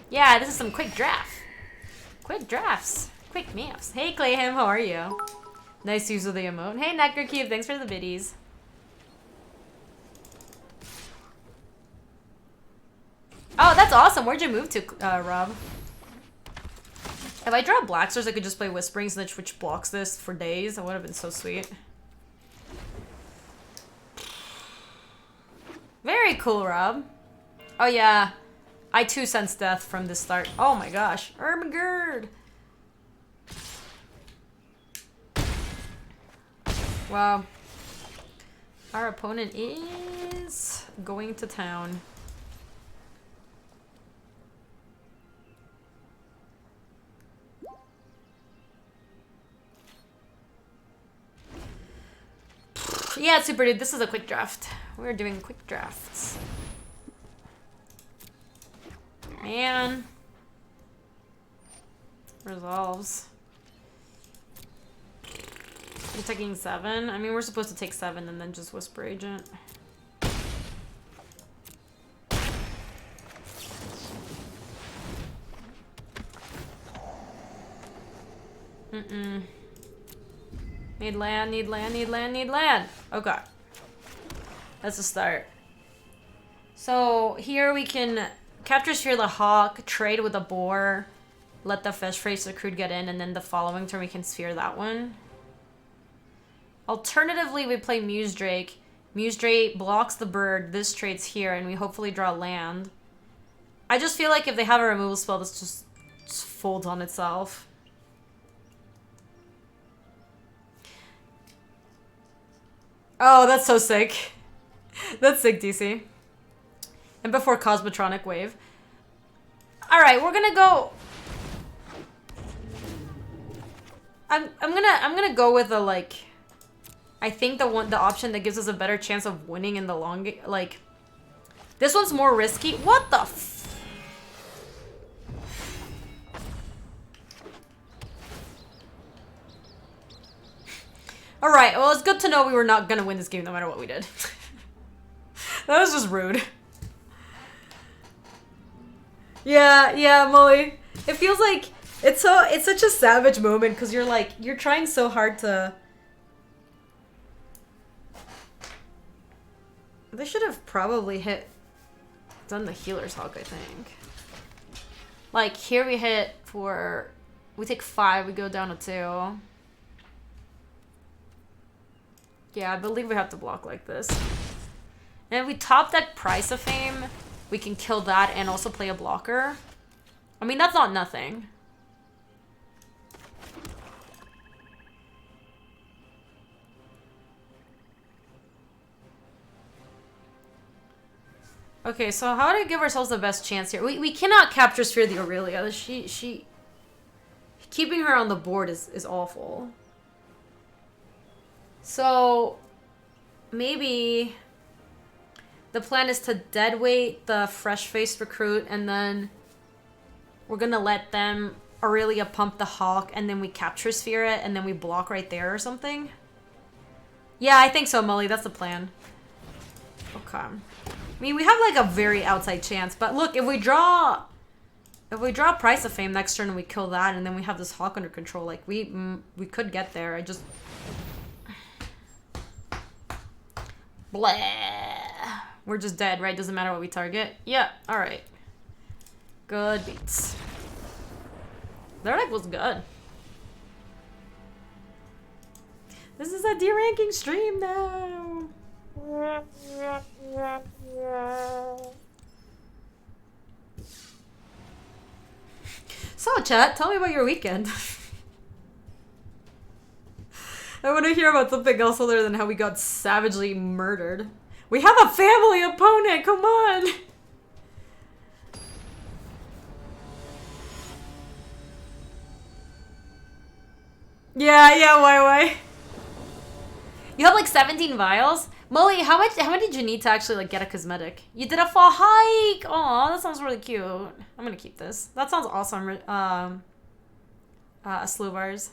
Yeah, this is some quick draft. Quick drafts. Quick maps. Hey, Clayham, how are you? Nice use of the emote. Hey, Nectar Cube, thanks for the biddies. Oh, that's awesome. Where'd you move to, Rob? If I draw Black Stars, I could just play Whispering Snitch, which blocks this for days. That would have been so sweet. Very cool, Rob. Oh, yeah. I too sense death from the start. Oh my gosh. Ermagerd! Wow. Our opponent is going to town. Yeah, Super Dude, this is a quick draft. We're doing quick drafts. Man. Resolves. You're taking 7? I mean, we're supposed to take 7 and then just Whisper Agent. Need land, need land, need land, need land. Okay. That's a start. So here we can capture Sphere the Hawk, trade with the boar, let the Fish Face Recruit get in, and then the following turn we can sphere that one. Alternatively, we play Muse Drake. Muse Drake blocks the bird, this trades here, and we hopefully draw land. I just feel like if they have a removal spell, this just folds on itself. Oh, that's so sick. That's sick, DC. And before Cosmotronic Wave. Alright, we're gonna go... I'm gonna go with the, like... I think the option that gives us a better chance of winning in the long game. Like, this one's more risky. What the f... Alright, well, it's good to know we were not gonna win this game no matter what we did. That was just rude. Yeah, Molly. It feels like it's such a savage moment because you're trying so hard to... They should have probably done the Healer's Hawk, I think. Like, here we hit for... We take 5, we go down to 2. Yeah, I believe we have to block like this. And if we top deck Price of Fame, we can kill that and also play a blocker. I mean, that's not nothing. Okay, so how to give ourselves the best chance here? We cannot capture Sphere the Aurelia. She keeping her on the board is awful. So maybe the plan is to deadweight the Fresh-Faced Recruit, and then we're gonna let them Aurelia pump the Hawk, and then we capture Sphere it, and then we block right there or something. Yeah, I think so, Molly. That's the plan. Okay. I mean, we have like a very outside chance, but look, if we draw Price of Fame next turn and we kill that, and then we have this Hawk under control, like we could get there. I just... Blah. We're just dead, right? Doesn't matter what we target. Yeah, alright. Good beats. Their deck was good. This is a D-ranking stream now. So, chat, tell me about your weekend. I want to hear about something else other than how we got savagely murdered. We have a family opponent, come on! Yeah, why? You have like 17 vials? Molly, how many did you need to actually like get a cosmetic? You did a fall hike! Aw, that sounds really cute. I'm gonna keep this. That sounds awesome. Sluvars.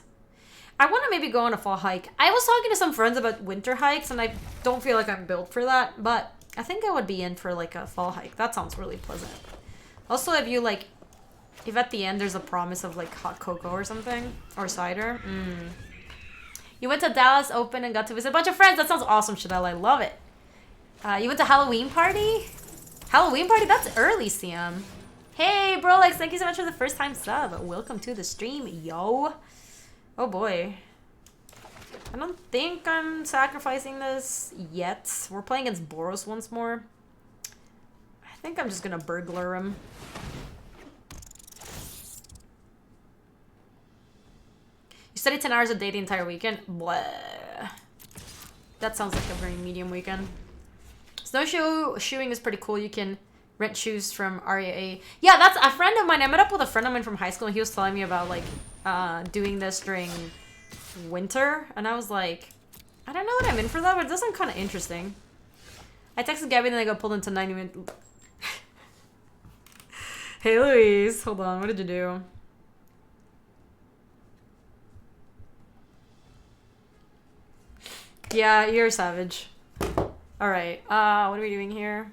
I want to maybe go on a fall hike. I was talking to some friends about winter hikes, and I don't feel like I'm built for that, but I think I would be in for like a fall hike. That sounds really pleasant. Also, if at the end there's a promise of like hot cocoa or something, or cider. You went to Dallas Open and got to visit a bunch of friends. That sounds awesome, Chanel. I love it. You went to Halloween party? Halloween party? That's early, CM. Hey, Brolex, thank you so much for the first time sub. Welcome to the stream, yo. Oh boy. I don't think I'm sacrificing this yet. We're playing against Boros once more. I think I'm just gonna burglar him. You studied 10 hours a day the entire weekend? Blah. That sounds like a very medium weekend. Snowshoeing is pretty cool. You can rent shoes from RAA. Yeah, that's a friend of mine. I met up with a friend of mine from high school, and he was telling me about like doing this during winter, and I was like, I don't know that I'm in for that, but it does sound kind of interesting. I texted Gaby, and then I got pulled into 90 minutes. Hey, Louise. Hold on. What did you do? Yeah, you're a savage. Alright, what are we doing here?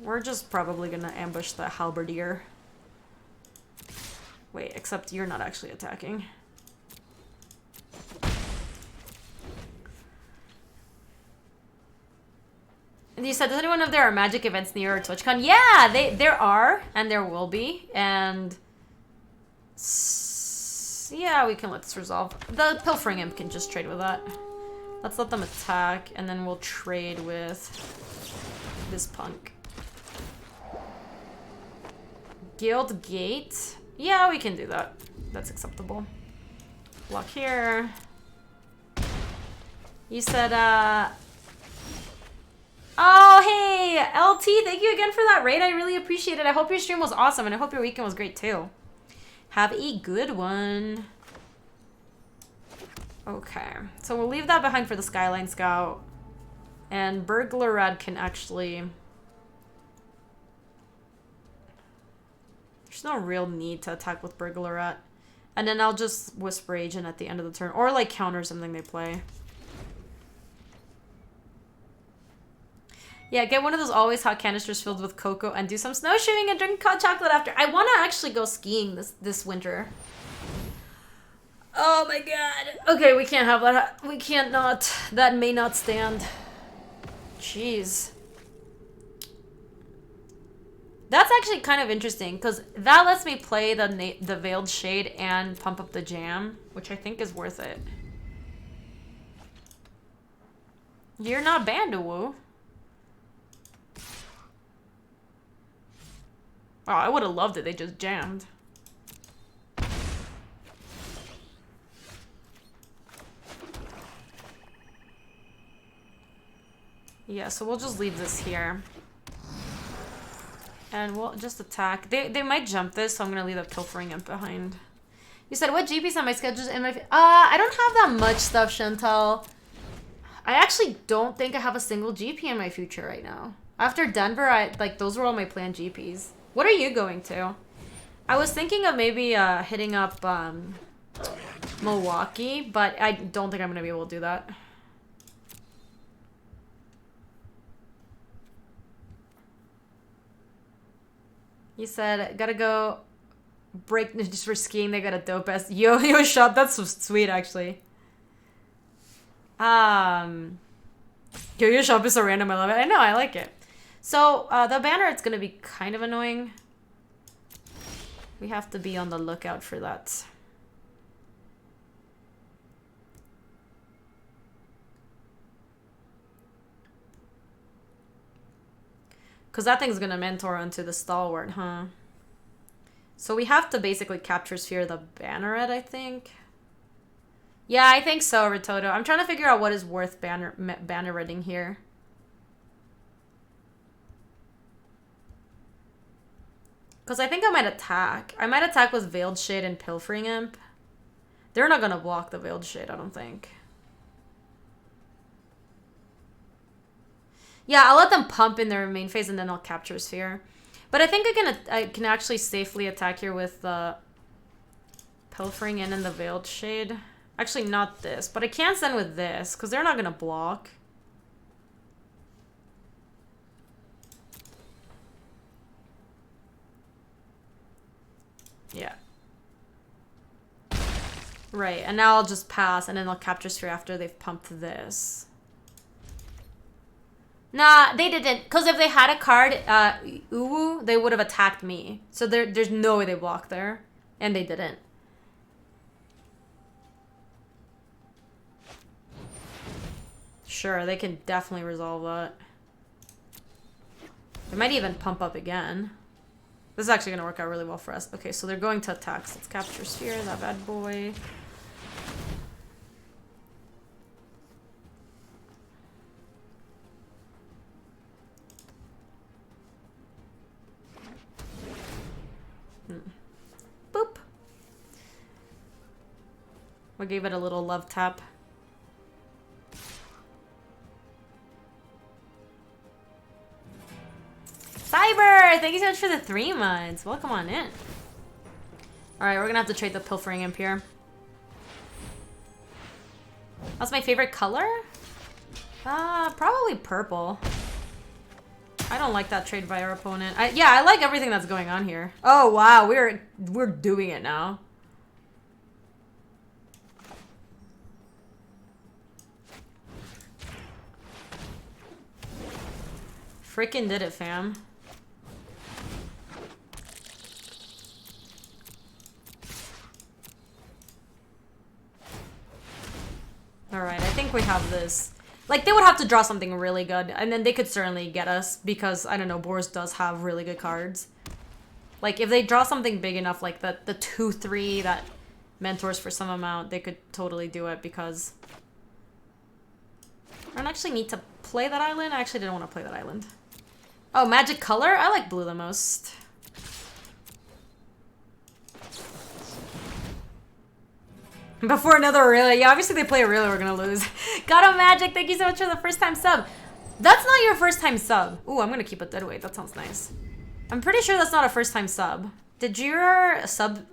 We're just probably gonna ambush the halberdier. Wait, except you're not actually attacking. And you said, does anyone know if there are magic events near TwitchCon? Yeah, there are, and there will be, and... yeah, we can let this resolve. The Pilfering Imp can just trade with that. Let's let them attack, and then we'll trade with this punk. Guild Gate? Yeah, we can do that. That's acceptable. Block here. You said, oh, hey, LT, thank you again for that raid. I really appreciate it. I hope your stream was awesome, and I hope your weekend was great, too. Have a good one. Okay, so we'll leave that behind for the Skyline Scout. And Burglarad can actually... there's no real need to attack with Burglarad. And then I'll just Whisper Agent at the end of the turn. Or like counter something they play. Yeah, get one of those always hot canisters filled with cocoa and do some snowshoeing and drink hot chocolate after. I want to actually go skiing this winter. Oh my god. Okay, we can't have that. We can't not. That may not stand. Jeez. That's actually kind of interesting, because that lets me play the Veiled Shade and pump up the Jam, which I think is worth it. You're not banned, woo. Oh, I would have loved it. They just jammed. Yeah, so we'll just leave this here. And we'll just attack. They might jump this, so I'm gonna leave the Pilfering Imp behind. You said, what GPs on my schedules in my... I don't have that much stuff, Chantal. I actually don't think I have a single GP in my future right now. After Denver, those were all my planned GPs. What are you going to? I was thinking of maybe hitting up Milwaukee, but I don't think I'm gonna be able to do that. You said, gotta go break just for skiing. They got a dope ass yo-yo shop. That's so sweet, actually. Yo-yo shop is so random. I love it. I know, I like it. So, the banner, it's gonna be kind of annoying. We have to be on the lookout for that. Because that thing's gonna mentor onto the Stalwart, huh? So we have to basically capture Sphere the Banneret, I think. Yeah, I think so, Ritoto. I'm trying to figure out what is worth banner reading here. Because I think I might attack. I might attack with Veiled Shade and Pilfering Imp. They're not going to block the Veiled Shade, I don't think. Yeah, I'll let them pump in their main phase and then I'll capture Sphere. But I think I can actually safely attack here with the Pilfering in and the Veiled Shade. Actually, not this, but I can send with this because they're not going to block. Yeah. Right, and now I'll just pass and then I'll capture Sphere after they've pumped this. Nah, they didn't. Because if they had a card, Uwu, they would have attacked me. So there's no way they blocked there. And they didn't. Sure, they can definitely resolve that. They might even pump up again. This is actually going to work out really well for us. Okay, so they're going to attack. So let's capture Sphere, that bad boy. Boop. We gave it a little love tap. Cyber! Thank you so much for the 3 months. Welcome on in. Alright, we're gonna have to trade the Pilfering Imp here. What's my favorite color? Probably purple. I don't like that trade by our opponent. Yeah, I like everything that's going on here. Oh wow, we're doing it now. Frickin' did it, fam. Alright, I think we have this. Like, they would have to draw something really good, and then they could certainly get us, because, I don't know, Boros does have really good cards. Like, if they draw something big enough, like the 2-3 that mentors for some amount, they could totally do it, because... I don't actually need to play that island. I actually didn't want to play that island. Oh, magic color? I like blue the most. Before another Aurelia. Yeah, obviously they play Aurelia, we're gonna lose. Got a magic, thank you so much for the first time sub. That's not your first time sub. Ooh, I'm gonna keep it dead weight, that sounds nice. I'm pretty sure that's not a first time sub. Did your sub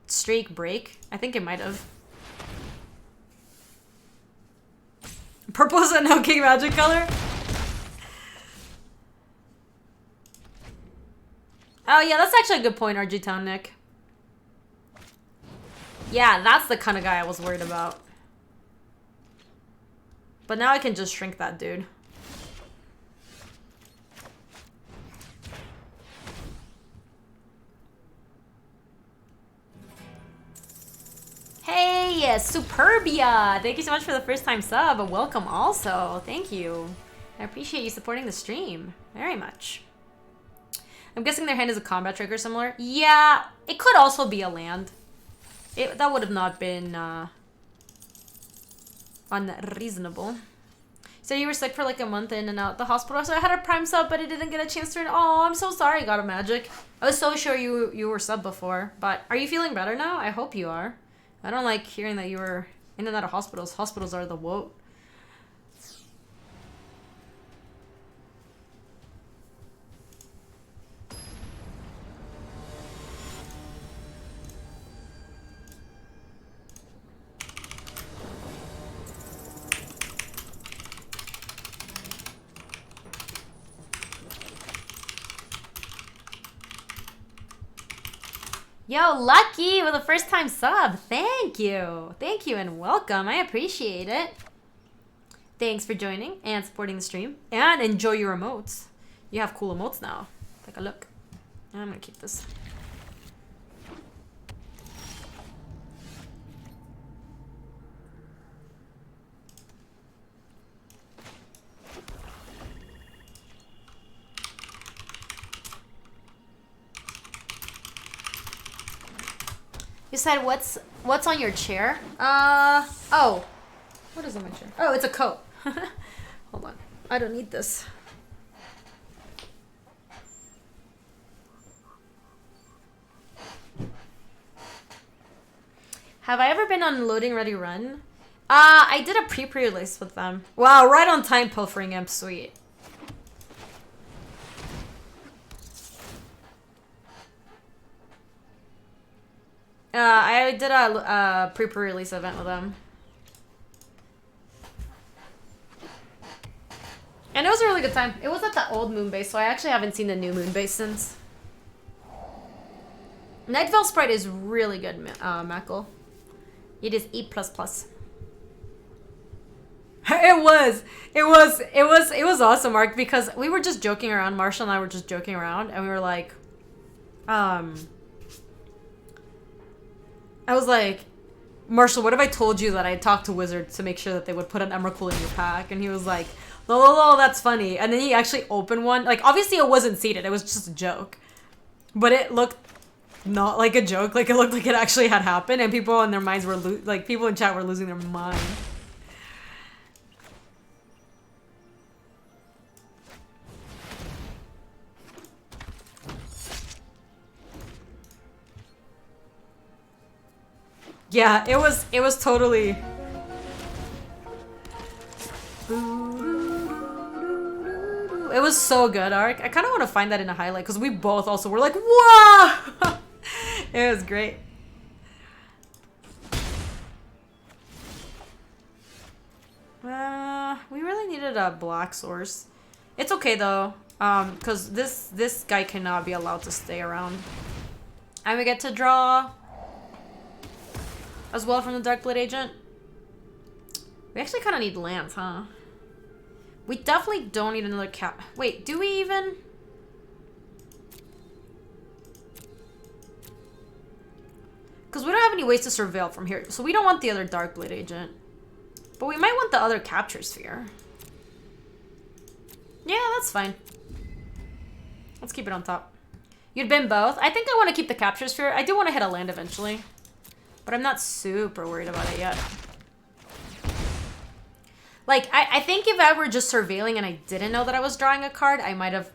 streak break? I think it might have. Purple is a no king magic color? Oh yeah, that's actually a good point, RG Town Nick. Yeah, that's the kind of guy I was worried about. But now I can just shrink that dude. Hey, Superbia! Thank you so much for the first time sub. Welcome also. Thank you. I appreciate you supporting the stream very much. I'm guessing their hand is a combat trigger similar. Yeah, it could also be a land. That would have not been unreasonable. So you were sick for like a month in and out the hospital. So I had a prime sub, but I didn't get a chance to. Oh, I'm so sorry, God of Magic. I was so sure you were sub before. But are you feeling better now? I hope you are. I don't like hearing that you were in and out of hospitals. Hospitals are the woe. Yo, Lucky with a first time sub. Thank you. Thank you and welcome. I appreciate it. Thanks for joining and supporting the stream. And enjoy your emotes. You have cool emotes now. Take a look. I'm gonna keep this. You said what's What's on your chair? Oh. What is on my chair? Oh, it's a coat. Hold on. I don't need this. Have I ever been on Loading Ready Run? I did a pre-release with them. Wow, right on time, Pilfering Imp, sweet. I did a pre-release event with them. And it was a really good time. It was at the old moon base, so I actually haven't seen the new moon base since. Night Veil Sprite is really good, Mackle. It is E++. It was awesome, Mark, because we were just joking around. Marshall and I were just joking around, and we were like, I was like, Marshall, what if I told you that I talked to Wizards to make sure that they would put an Emrakul in your pack? And he was like, lol, that's funny. And then he actually opened one. Like, obviously it wasn't seeded. It was just a joke. But it looked not like a joke. Like, it looked like it actually had happened. And people in their minds were, like, people in chat were losing their mind. Yeah, it was totally. It was so good, Ark. I kind of want to find that in a highlight because we both also were like, "Whoa!" It was great. We really needed a black source. It's okay though, because this guy cannot be allowed to stay around. And we get to draw as well from the Darkblade Agent. We actually kind of need lands, huh? We definitely don't need another cap. Wait, do we even? Because we don't have any ways to surveil from here. So we don't want the other Darkblade Agent. But we might want the other Capture Sphere. Yeah, that's fine. Let's keep it on top. You'd bin both? I think I want to keep the Capture Sphere. I do want to hit a land eventually. But I'm not super worried about it yet. Like, I think if I were just surveilling and I didn't know that I was drawing a card, I might have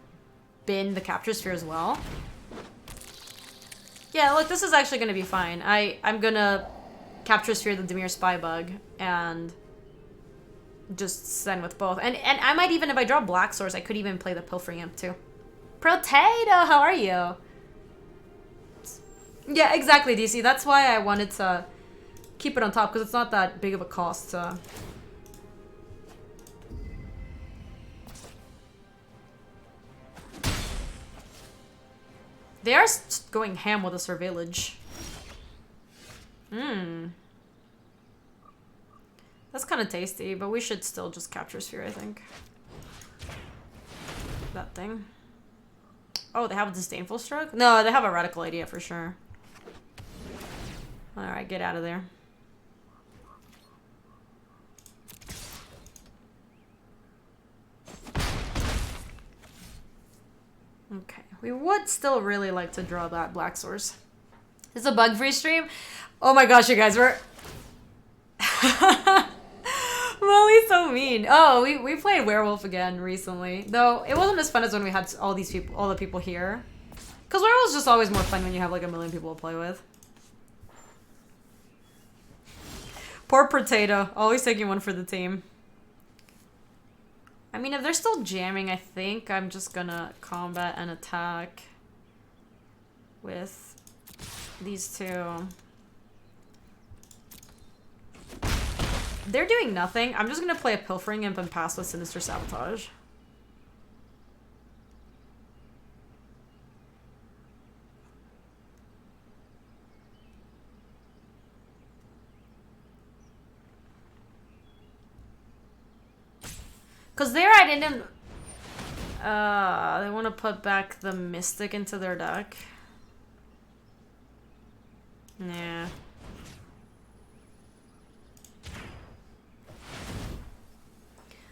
been the Capture Sphere as well. Yeah, look, this is actually going to be fine. I'm going to Capture Sphere the Dimir Spybug and just send with both. And I might even, if I draw Black Source, I could even play the Pilfering Imp too. Potato, how are you? Yeah, exactly, DC. That's why I wanted to keep it on top, because it's not that big of a cost to... They are going ham with a Surveillage. That's kind of tasty, but we should still just Capture Sphere, I think. That thing. Oh, they have a Disdainful Stroke? No, they have a Radical Idea for sure. Alright, get out of there. Okay. We would still really like to draw that Black Source. This is a bug-free stream? Oh my gosh, you guys, we're... Molly's so mean. Oh, we played Werewolf again recently. Though, it wasn't as fun as when we had all these people, all the people here. Because Werewolf's just always more fun when you have like a million people to play with. Poor Potato. Always taking one for the team. I mean, if they're still jamming, I think I'm just gonna combat and attack with these two. They're doing nothing. I'm just gonna play a Pilfering Imp and pass with Sinister Sabotage. Because there I didn't... they want to put back the Mystic into their deck. Yeah.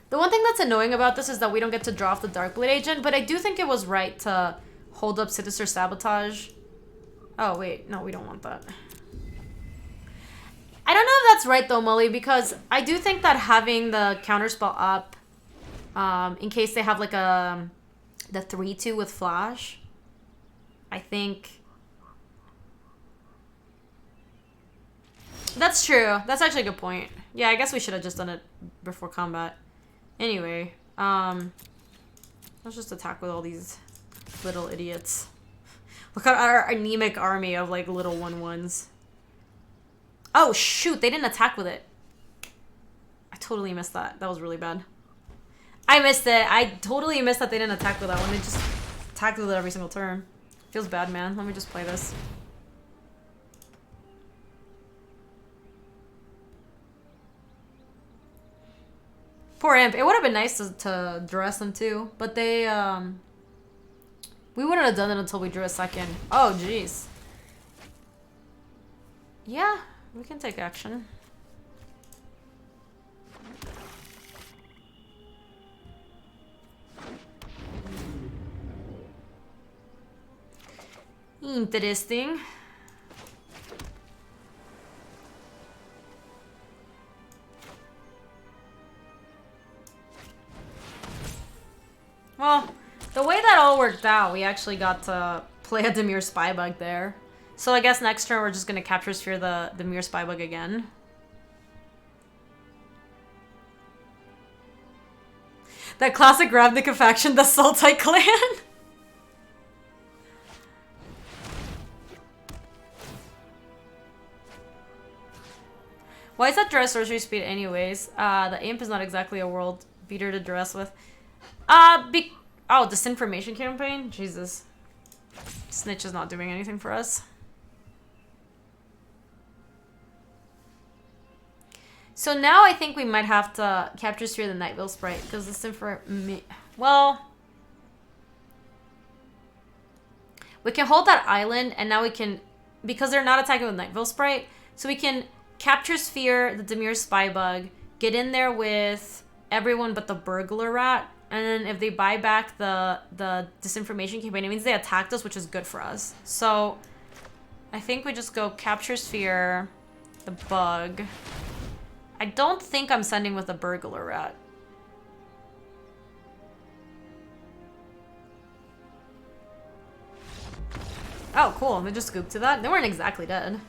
The one thing that's annoying about this is that we don't get to draw off the Darkblade Agent, but I do think it was right to hold up Sinister Sabotage. Oh, wait. No, we don't want that. that's right though, Molly, because I do think that having the counterspell up, in case they have like the 3/2 with flash, I think that's true. That's actually a good point. Yeah, I guess we should have just done it before combat. Anyway, let's just attack with all these little idiots. Look at our anemic army of like little 1/1s. Oh shoot, they didn't attack with it. I totally missed that. That was really bad. I missed it. I totally missed that they didn't attack with that one. They just attacked with it every single turn. Feels bad, man. Let me just play this. Poor Imp. It would have been nice to dress them too, but they, we wouldn't have done it until we drew a second. Oh, jeez. Yeah, we can take action. Interesting. Well, the way that all worked out, we actually got to play a Dimir Spybug there. So I guess next turn we're just going to capture sphere the Dimir Spybug again. That classic Ravnica faction, the Sultai clan. Why is that dress sorcery speed anyways? The Imp is not exactly a world beater to dress with. Oh, disinformation campaign? Jesus. Snitch is not doing anything for us. So now I think we might have to capture sphere the Nightville Sprite, because well, we can hold that island, and now we can, because they're not attacking with Nightville Sprite, so we can capture sphere the Dimir Spybug, get in there with everyone but the Burglar Rat, and then if they buy back the disinformation campaign, it means they attacked us, which is good for us. So I think we just go capture sphere, the bug. I don't think I'm sending with the Burglar Rat. Oh, cool. They just scooped to that. They weren't exactly dead.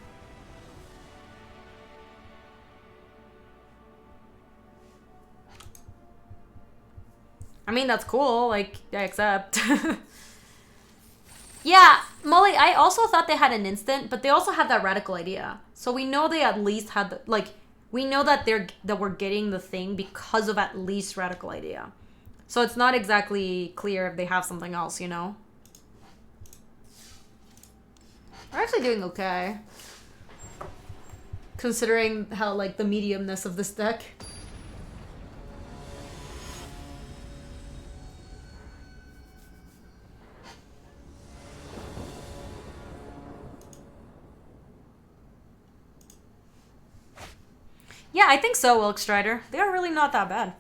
I mean, that's cool. Like, I accept. Yeah, Molly, I also thought they had an instant, but they also had that radical idea. So we know they at least had the, like, we know that we're getting the thing because of at least radical idea. So it's not exactly clear if they have something else, you know? We're actually doing okay. Considering how, like, the mediumness of this deck. Yeah, I think so, Wilk Strider. They are really not that bad.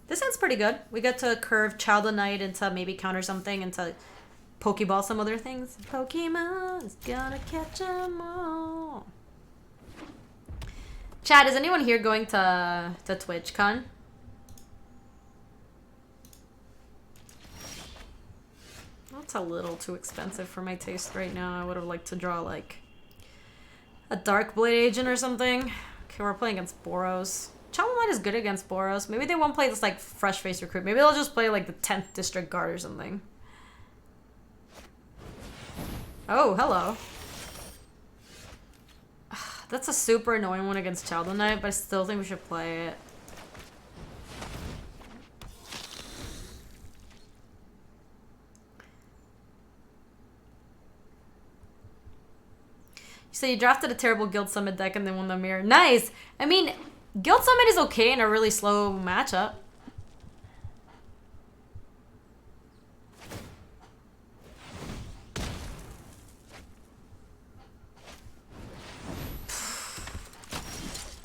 This hand's pretty good. We get to curve Child of Night into maybe counter something into Pokeball some other things. Pokemon's gonna catch 'em all. Chad, is anyone here going to TwitchCon? That's a little too expensive for my taste right now. I would have liked to draw like a Dark Blade Agent or something. Okay, we're playing against Boros. Child of Night is good against Boros. Maybe they won't play this like Fresh Face Recruit. Maybe they'll just play like the 10th District Guard or something. Oh, hello. That's a super annoying one against Child of Night, but I still think we should play it. So you drafted a terrible Guild Summit deck and then won the mirror. Nice! I mean, Guild Summit is okay in a really slow matchup.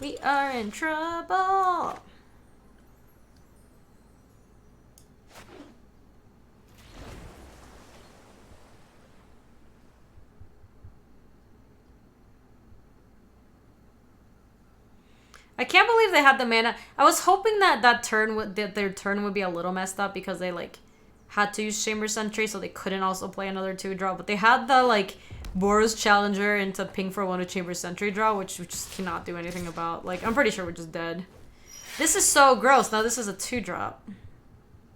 We are in trouble! I can't believe they had the mana. I was hoping that their turn would be a little messed up because they like had to use Chamber Sentry, so they couldn't also play another 2-drop. But they had the like Boros Challenger into ping for 1 with Chamber Sentry draw, which we just cannot do anything about. Like, I'm pretty sure we're just dead. This is so gross. Now this is a 2-drop.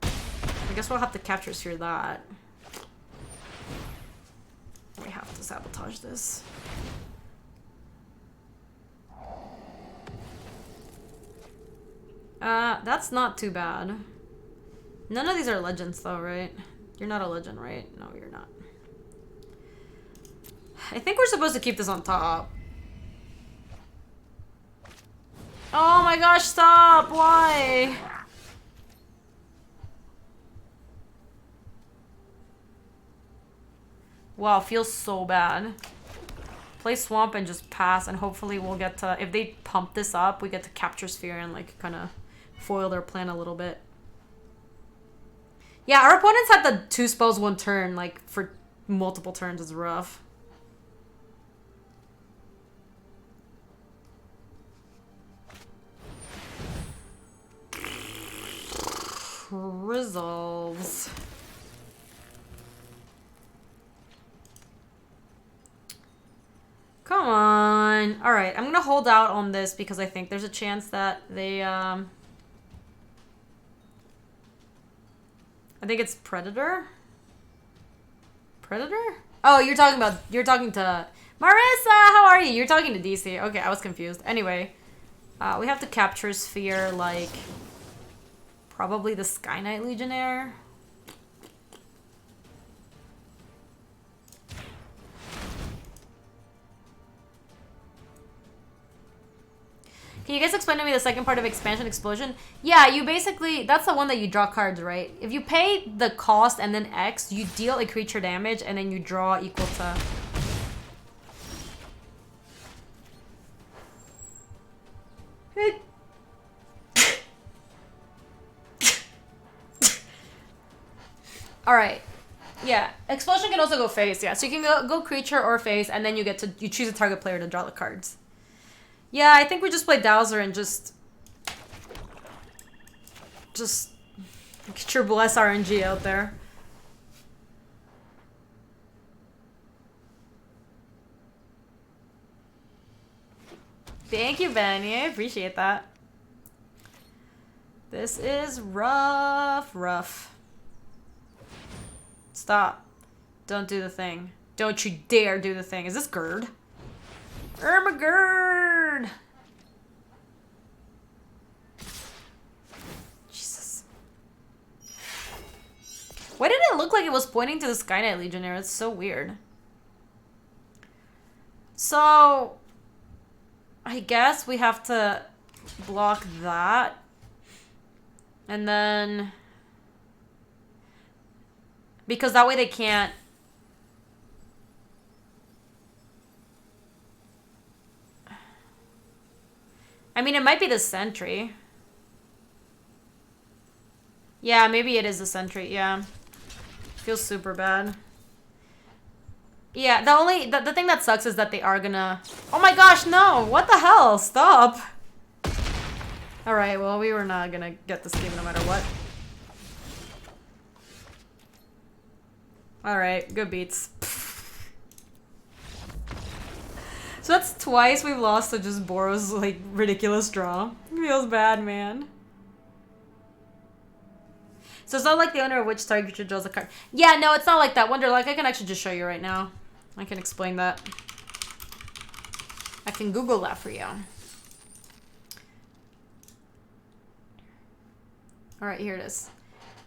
I guess we'll have to capture sphere that. We have to sabotage this. That's not too bad. None of these are legends though, right? You're not a legend, right? No, you're not. I think we're supposed to keep this on top. Oh my gosh, stop! Why? Wow, feels so bad. Play Swamp and just pass, and hopefully we'll get to... If they pump this up, we get to capture Sphere and like kind of foil their plan a little bit. Yeah, our opponents had the 2 spells 1 turn, like for multiple turns. Is rough. Resolves. Come on. All right, I'm gonna hold out on this because I think there's a chance that they I think it's Predator. Predator? Oh, you're talking to Marissa. How are you? You're talking to DC. Okay, I was confused. Anyway, we have to capture Sphere, like probably the Sky Knight Legionnaire. Can you guys explain to me the second part of Expansion Explosion? Yeah, you basically... That's the one that you draw cards, right? If you pay the cost and then X, you deal a creature damage and then you draw equal to... Alright. Yeah. Explosion can also go face, yeah. So you can go creature or face, and then you get to... You choose a target player to draw the cards. Yeah, I think we just play Dowser and just get your bless RNG out there. Thank you, Benny. I appreciate that. This is rough. Stop. Don't do the thing. Don't you dare do the thing. Is this Gerd? Ermagerd! Jesus. Why did it look like it was pointing to the Sky Knight Legionnaire? It's so weird. So, I guess we have to block that. And then... Because that way they can't... I mean, it might be the Sentry. Yeah, maybe it is the Sentry, yeah. Feels super bad. Yeah, the thing that sucks is that they are gonna... Oh my gosh, no! What the hell? Stop! Alright, well, we were not gonna get this game no matter what. Alright, good beats. So that's twice we've lost to just Boros, like, ridiculous draw. Feels bad, man. So it's not like the owner of which target creature draws a card. Yeah, no, it's not like that. Wonderlike, I can actually just show you right now. I can explain that. I can Google that for you. Alright, here it is.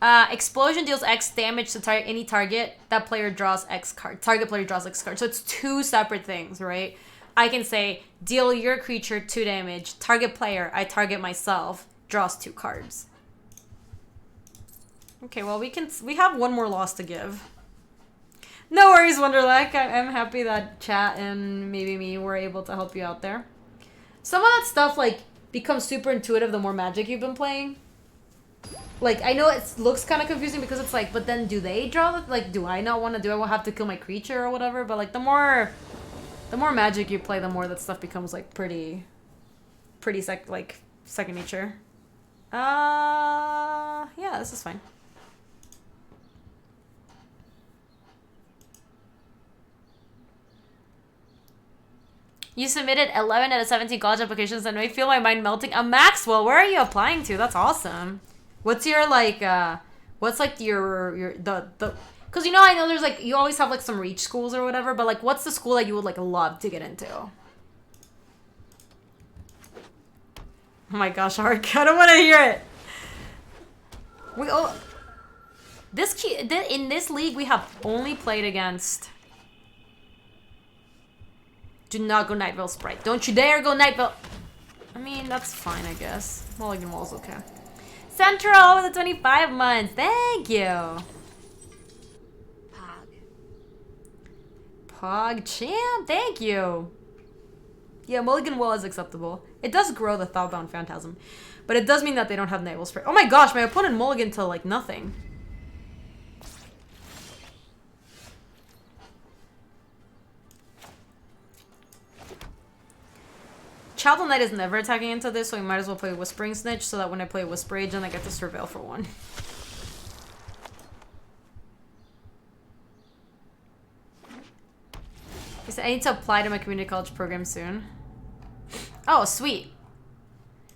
Explosion deals X damage to any target. That player draws X card. Target player draws X card. So it's 2 separate things, right? I can say, deal your creature 2 damage. Target player, I target myself, draws 2 cards. Okay, well, we have 1 more loss to give. No worries, Wonderlack. I'm happy that chat and maybe me were able to help you out there. Some of that stuff, like, becomes super intuitive the more Magic you've been playing. Like, I know it looks kind of confusing because it's like, but then do they draw the... Like, do I not want to do I have to kill my creature or whatever? But, like, the more Magic you play, the more that stuff becomes, like, pretty pretty second nature. Yeah, this is fine. You submitted 11 out of 17 college applications and I feel my mind melting. Maxwell, where are you applying to? That's awesome. What's your what's like your because you know I know there's like you always have like some reach schools or whatever, but like what's the school that you would like love to get into? Oh my gosh, Ark, I don't want to hear it. In this league we have only played against. Do not go Nightville Sprite. Don't you dare go Nightville. I mean, that's fine, I guess. Mulligan Wall's okay. Central with the 25 months. Thank you. Pog Champ. Thank you. Yeah, Mulligan Wall is acceptable. It does grow the Thought-Bound Phantasm. But it does mean that they don't have Nightville Sprite. Oh my gosh, my opponent mulligan to like nothing. Child of Night is never attacking into this, so we might as well play Whispering Snitch so that when I play Whisper Agent, I get to Surveil for one. He said, I need to apply to my community college program soon. Oh, sweet.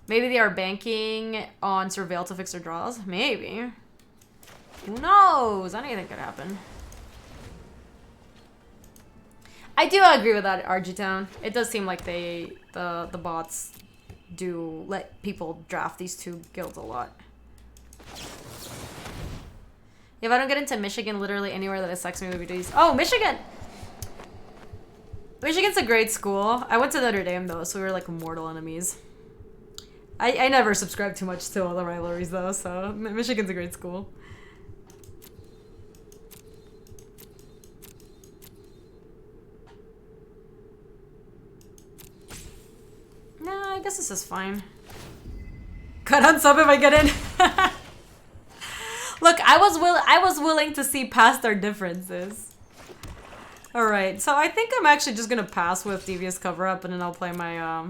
Maybe they are banking on Surveil to fix their draws? Maybe. Who knows? Anything could happen. I do agree with that, RG Town. It does seem like the bots do let people draft these two guilds a lot. If I don't get into Michigan, literally anywhere that is sex me would be these. Oh, Michigan! Michigan's a great school. I went to Notre Dame though, so we were like mortal enemies. I never subscribed too much to all the rivalries though, so Michigan's a great school. Nah, I guess this is fine. Cut on sub if I get in. Look, I was willing to see past our differences. All right, so I think I'm actually just gonna pass with Devious Cover Up, and then I'll play my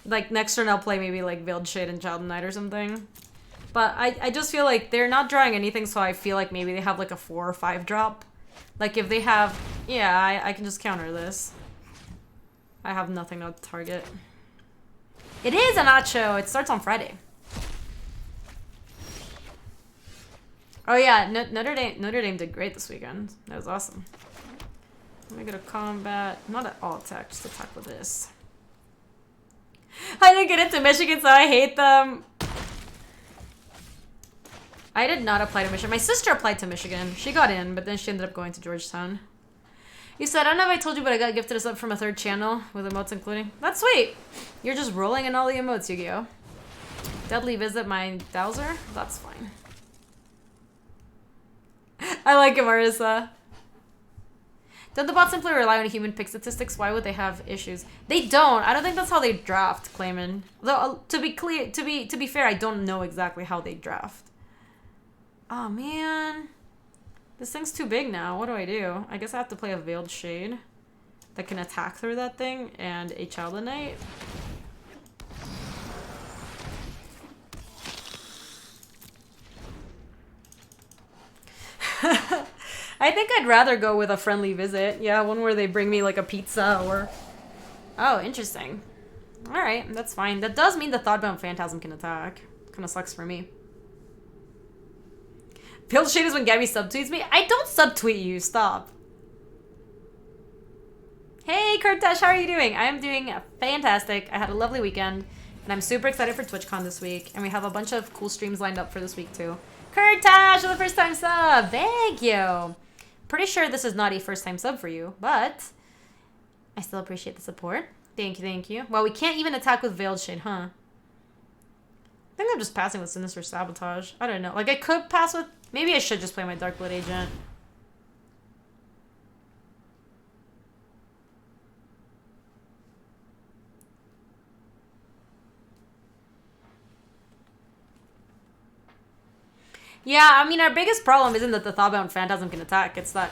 like next turn I'll play maybe like Veiled Shade and Child of Night or something. But I just feel like they're not drawing anything, so I feel like maybe they have like a 4 or 5 drop. Like if they have, yeah, I can just counter this. I have nothing to target. It is a nacho. It starts on Friday. Oh yeah, Notre Dame did great this weekend. That was awesome. Let me go to combat. Not at all attack, just attack with this. I didn't get into Michigan, so I hate them. I did not apply to Michigan. My sister applied to Michigan. She got in, but then she ended up going to Georgetown. You said, I don't know if I told you, but I got gifted a sub from a 3rd channel with emotes including. That's sweet. You're just rolling in all the emotes, Yu-Gi-Oh. Deadly visit my Dowser? That's fine. I like it, Marissa. Don't the bots simply rely on human pick statistics? Why would they have issues? They don't. I don't think that's how they draft, Clayman. Though, to be clear, to be fair, I don't know exactly how they draft. Oh, man. This thing's too big now. What do? I guess I have to play a Veiled Shade that can attack through that thing and a Child of Night. I think I'd rather go with a friendly visit. Yeah, one where they bring me like a pizza or... Oh, interesting. Alright, that's fine. That does mean the Thoughtbound Phantasm can attack. Kinda sucks for me. Veiled Shade is when Gaby subtweets me? I don't subtweet you, stop. Hey, Kurtash, how are you doing? I am doing fantastic. I had a lovely weekend, and I'm super excited for TwitchCon this week, and we have a bunch of cool streams lined up for this week, too. Kurtash, for the first time sub! Thank you! Pretty sure this is not a first time sub for you, but I still appreciate the support. Thank you, thank you. Well, we can't even attack with Veiled Shade, huh? I think I'm just passing with Sinister Sabotage. I don't know. Like, I could pass with... Maybe I should just play my Darkblood Agent. Yeah, I mean, our biggest problem isn't that the Thawbound Phantasm can attack. It's that...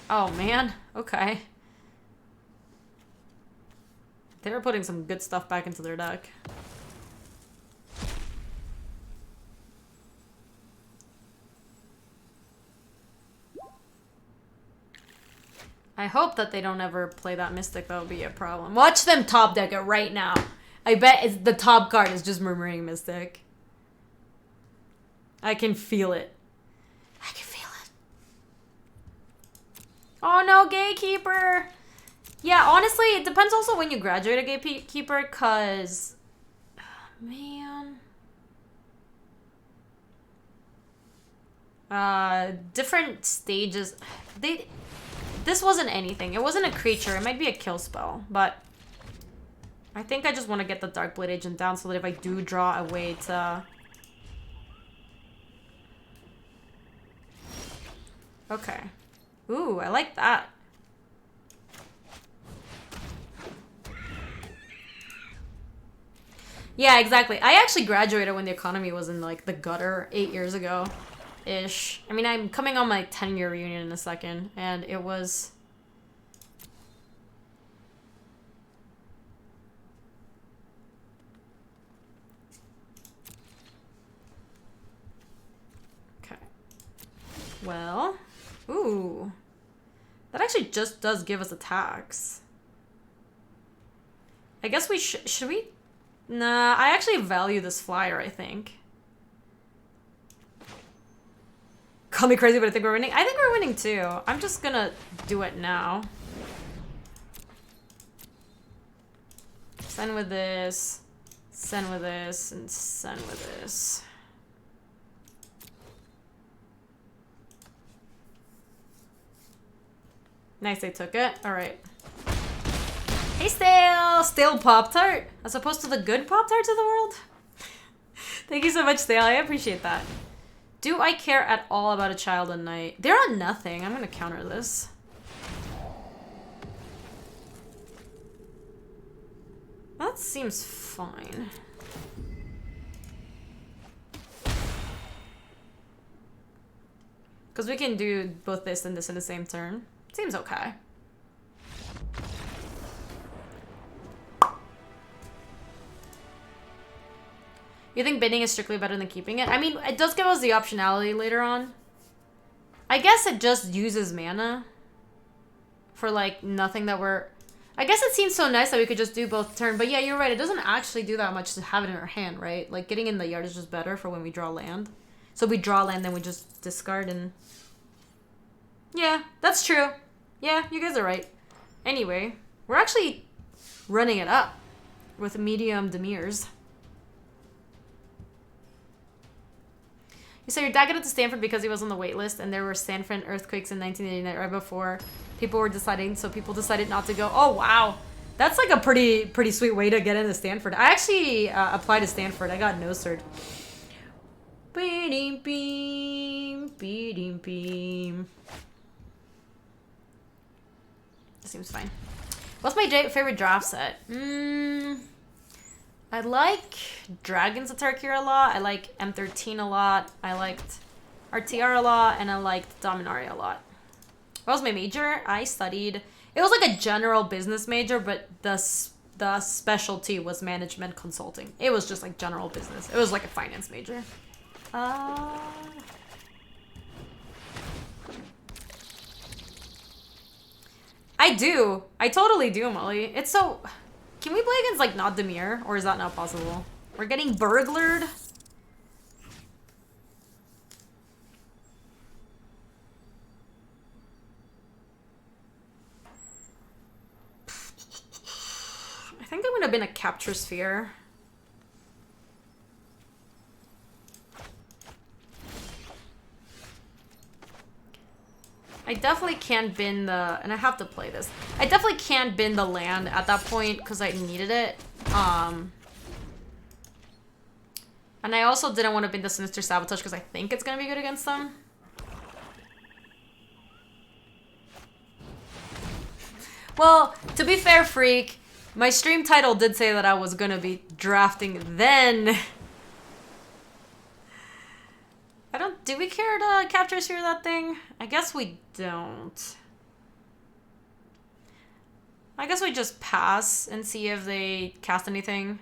Oh, man. Okay. They're putting some good stuff back into their deck. I hope that they don't ever play that Mystic. That would be a problem. Watch them top deck it right now. I bet it's, the top card is just Murmuring Mystic. I can feel it. I can feel it. Oh no, Gatekeeper! Yeah, honestly, it depends also when you graduate a Gatekeeper, cause... man... different stages... This wasn't anything. It wasn't a creature. It might be a kill spell, but... I think I just want to get the Darkblade Agent down so that if I do draw a way to... Okay. Ooh, I like that. Yeah, exactly. I actually graduated when the economy was in, like, the gutter 8 years ago-ish. I mean, I'm coming on my 10-year reunion in a second, and it was... Okay. Well... Ooh. That actually just does give us attacks. I guess we should we? Nah, I actually value this flyer, I think. Call me crazy, but I think we're winning. I think we're winning too. I'm just gonna do it now. Send with this, send with this, and send with this. Nice, they took it. All right. Hey, Stale! Stale Pop-Tart? As opposed to the good Pop-Tarts of the world? Thank you so much, Stale. I appreciate that. Do I care at all about a child and night? They're on nothing. I'm gonna counter this. That seems fine. Because we can do both this and this in the same turn. Seems okay. You think bidding is strictly better than keeping it? I mean, it does give us the optionality later on. I guess it just uses mana for, like, nothing that we're... I guess it seems so nice that we could just do both turn. But yeah, you're right. It doesn't actually do that much to have it in our hand, right? Like, getting in the yard is just better for when we draw land. So we draw land, then we just discard and... Yeah, that's true. Yeah, you guys are right. Anyway, we're actually running it up with medium Demirs. You said your dad got into Stanford because he was on the wait list and there were Stanford earthquakes in 1989 right before people were deciding, so people decided not to go. Oh, wow. That's like a pretty sweet way to get into Stanford. I actually applied to Stanford. I got no cert. Beam, beam, beam, beam. Seems fine. What's my favorite draft set? I like Dragons of Tarkir a lot. I like M13 a lot. I liked RTR a lot. And I liked Dominaria a lot. What was my major? I studied... It was like a general business major, but the specialty was management consulting. It was just like general business. It was like a finance major. I do. I totally do, Molly. It's so... Can we play against, like, not Demir? Or is that not possible? We're getting burglared? I think I'm gonna bin a Capture Sphere. I definitely can't bin the... And I have to play this. I definitely can't bin the land at that point because I needed it. And I also didn't want to bin the Sinister Sabotage because I think it's going to be good against them. Well, to be fair, Freak, my stream title did say that I was going to be drafting then... Do we care to Capture Sphere that thing? I guess we don't. I guess we just pass and see if they cast anything.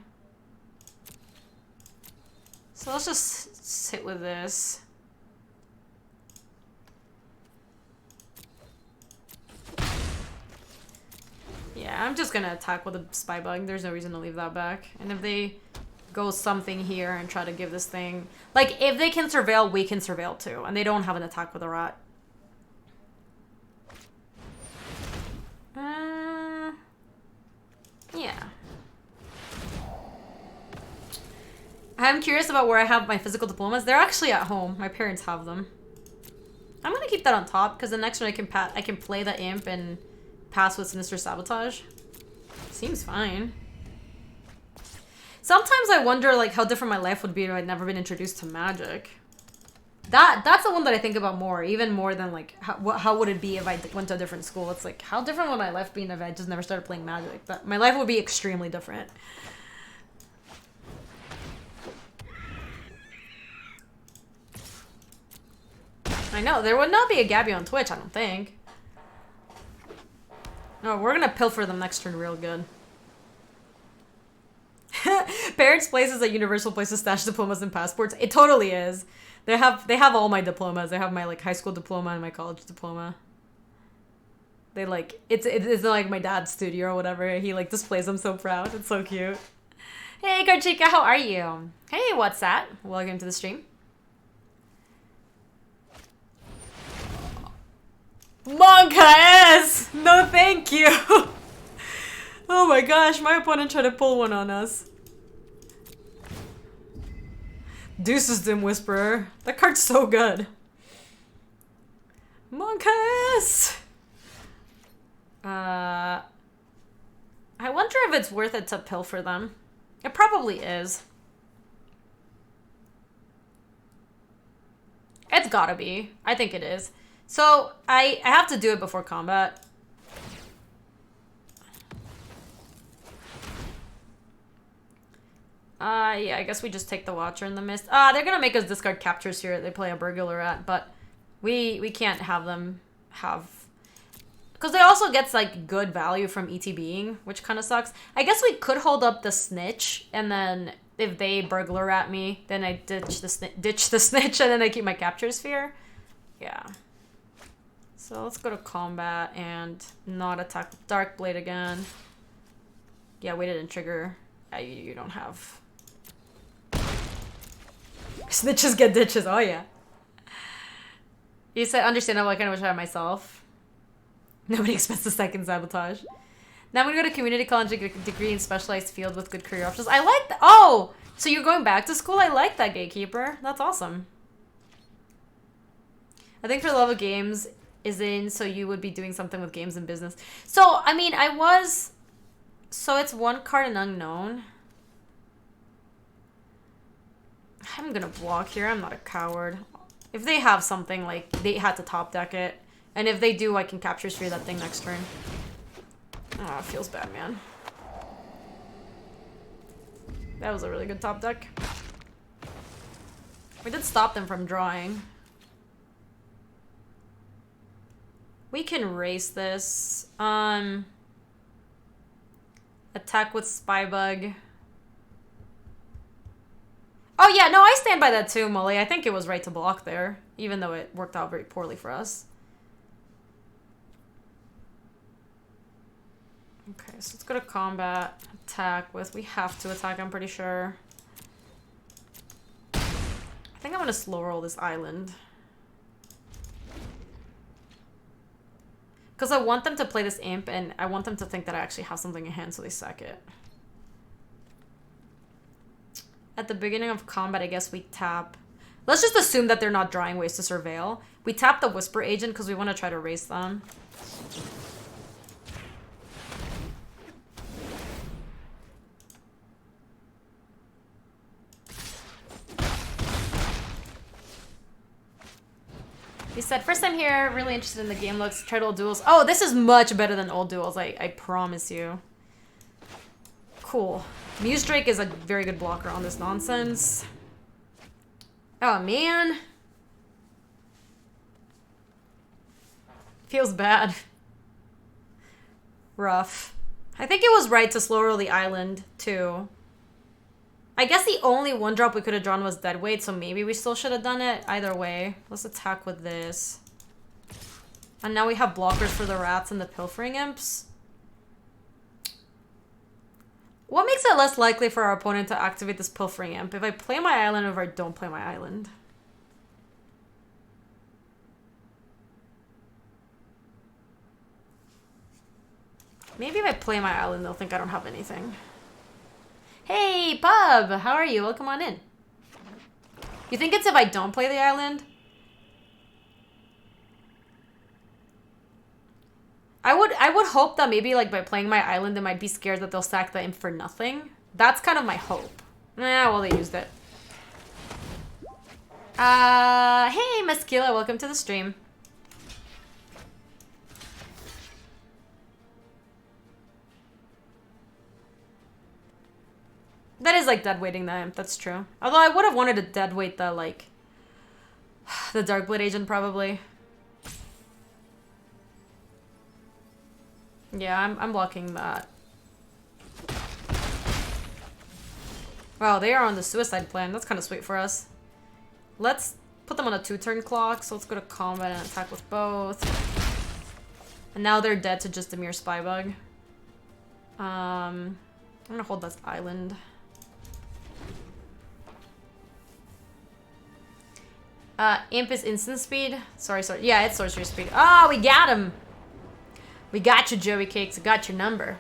So let's just sit with this. Yeah, I'm just gonna attack with a spy bug. There's no reason to leave that back. And if they go something here and try to give this thing... Like, if they can surveil, we can surveil too. And they don't have an attack with a rat. Yeah. I'm curious about where I have my physical diplomas. They're actually at home. My parents have them. I'm gonna keep that on top because the next one I can play the imp and pass with Sinister Sabotage. Seems fine. Sometimes I wonder like how different my life would be if I'd never been introduced to magic. That's the one that I think about more, even more than like how would it be if I went to a different school. It's like how different would my life be if I just never started playing magic. But my life would be extremely different. I know, there would not be a Gaby on Twitch, I don't think. No, we're gonna pilfer them next turn real good. Parents' place is a universal place to stash diplomas and passports. It totally is. They have all my diplomas. They have my like high school diploma and my college diploma. They like it's like my dad's studio or whatever. He like displays them so proud. It's so cute. Hey Garchika, how are you? Hey, what's that? Welcome to the stream. Monka S! No thank you! Oh my gosh, my opponent tried to pull one on us. Deuces Dim Whisperer. That card's so good. Monka S! I wonder if it's worth it to pilfer them. It probably is. It's gotta be. I think it is. So, I have to do it before combat. Yeah, I guess we just take the Watcher in the Mist. They're gonna make us discard Capture Spirit. They play a Burglar at, but we can't have them have... Because they also gets, like, good value from ETBing, which kind of sucks. I guess we could hold up the Snitch, and then if they Burglar at me, then I ditch the Snitch, and then I keep my Capture Sphere. Yeah. So let's go to combat and not attack Dark Blade again. Yeah, we didn't trigger. You don't have... Snitches get ditches, oh yeah. You said understandable, I kind of wish I had myself. Nobody expects the second Sabotage. Now I'm gonna go to community college degree in specialized field with good career options. I like that. Oh! So you're going back to school? I like that, Gatekeeper. That's awesome. I think for the love of games is in, so you would be doing something with games and business. So, I mean, I was... So it's one card and unknown. I'm gonna block here. I'm not a coward. If they have something, like, they had to top deck it. And if they do, I can Capture Sphere that thing next turn. Oh, it feels bad, man. That was a really good top deck. We did stop them from drawing. We can race this. Attack with Spybug. Oh yeah, no, I stand by that too, Molly. I think it was right to block there, even though it worked out very poorly for us. Okay, so let's go to combat. Attack with... We have to attack, I'm pretty sure. I think I'm gonna slow roll this island. Because I want them to play this imp, and I want them to think that I actually have something in hand, so they sack it. At the beginning of combat, I guess we tap... Let's just assume that they're not drawing ways to surveil. We tap the Whisper Agent because we want to try to race them. He said, first time here, really interested in the game looks, tried old duels. Oh, this is much better than old duels, I promise you. Cool. Muse Drake is a very good blocker on this nonsense. Oh, man. Feels bad. Rough. I think it was right to slow roll the island, too. I guess the only one drop we could have drawn was Deadweight, so maybe we still should have done it. Either way. Let's attack with this. And now we have blockers for the rats and the pilfering imps. What makes it less likely for our opponent to activate this pilfering imp? If I play my island or if I don't play my island? Maybe if I play my island, they'll think I don't have anything. Hey, Pub! How are you? Welcome on in. You think it's if I don't play the island? I would hope that maybe like by playing my island, they might be scared that they'll sack the imp for nothing. That's kind of my hope. Well, they used it. Hey, Maskila, welcome to the stream. That is like deadweighting the imp, that's true. Although I would have wanted to deadweight the like the Darkblade agent probably. Yeah, I'm blocking that. Wow, they are on the suicide plan. That's kind of sweet for us. Let's put them on a 2-turn clock. So let's go to combat and attack with both. And now they're dead to just a mere Spybug. I'm gonna hold this island. Imp is instant speed. Sorry. Yeah, it's sorcery speed. Oh, we got him. We got you, Joey Cakes. I got your number.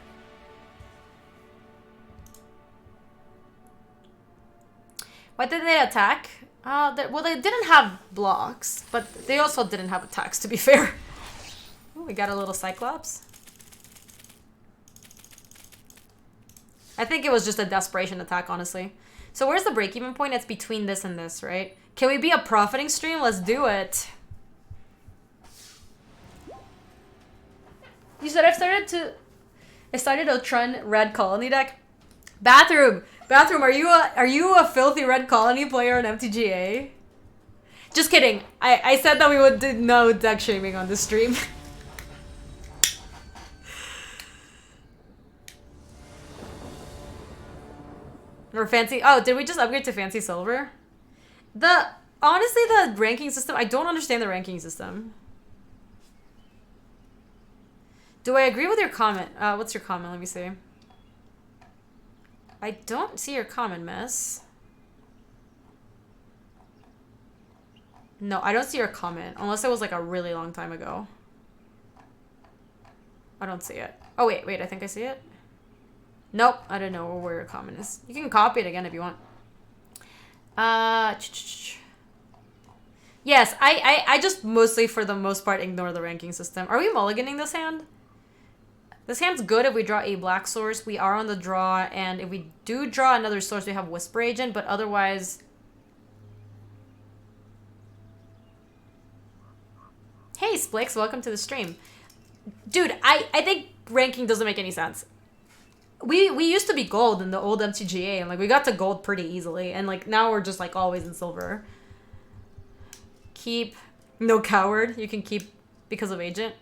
Why did they attack? Well, they didn't have blocks, but they also didn't have attacks, to be fair. Ooh, we got a little Cyclops. I think it was just a desperation attack, honestly. So where's the break-even point? It's between this and this, right? Can we be a profiting stream? Let's do it. You said I started a Trun red colony deck. Bathroom, are you a filthy red colony player in MTGA? Just kidding. I said that we would do no deck shaming on this stream. Or fancy. Oh, did we just upgrade to fancy silver? Honestly, the ranking system. I don't understand the ranking system. Do I agree with your comment? What's your comment? Let me see. I don't see your comment, miss. No, I don't see your comment. Unless it was like a really long time ago. I don't see it. Oh, wait. I think I see it. Nope. I don't know where your comment is. You can copy it again if you want. Yes, I just mostly, for the most part, ignore the ranking system. Are we mulliganing this hand? This hand's good if we draw a black source. We are on the draw, and if we do draw another source, we have Whisper Agent, but otherwise... Hey, Splix, welcome to the stream. Dude, I think ranking doesn't make any sense. We used to be gold in the old MTGA, and like we got to gold pretty easily, and like now we're just like always in silver. Keep. No coward. You can keep because of agent.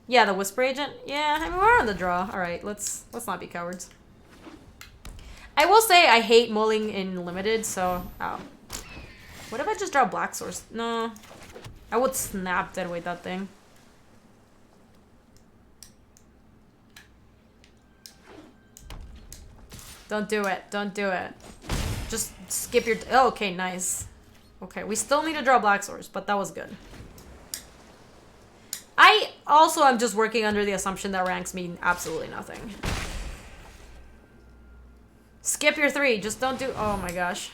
Yeah, the Whisper Agent. Yeah, I mean, we're on the draw. All right, let's not be cowards. I will say I hate mulling in limited, so... Oh. What if I just draw black source? No. I would snap deadweight that thing. Don't do it. Don't do it. Just skip your... Oh, okay, nice. Okay, we still need to draw black source, but that was good. I also am just working under the assumption that ranks mean absolutely nothing. Skip your 3. Just don't do... Oh my gosh.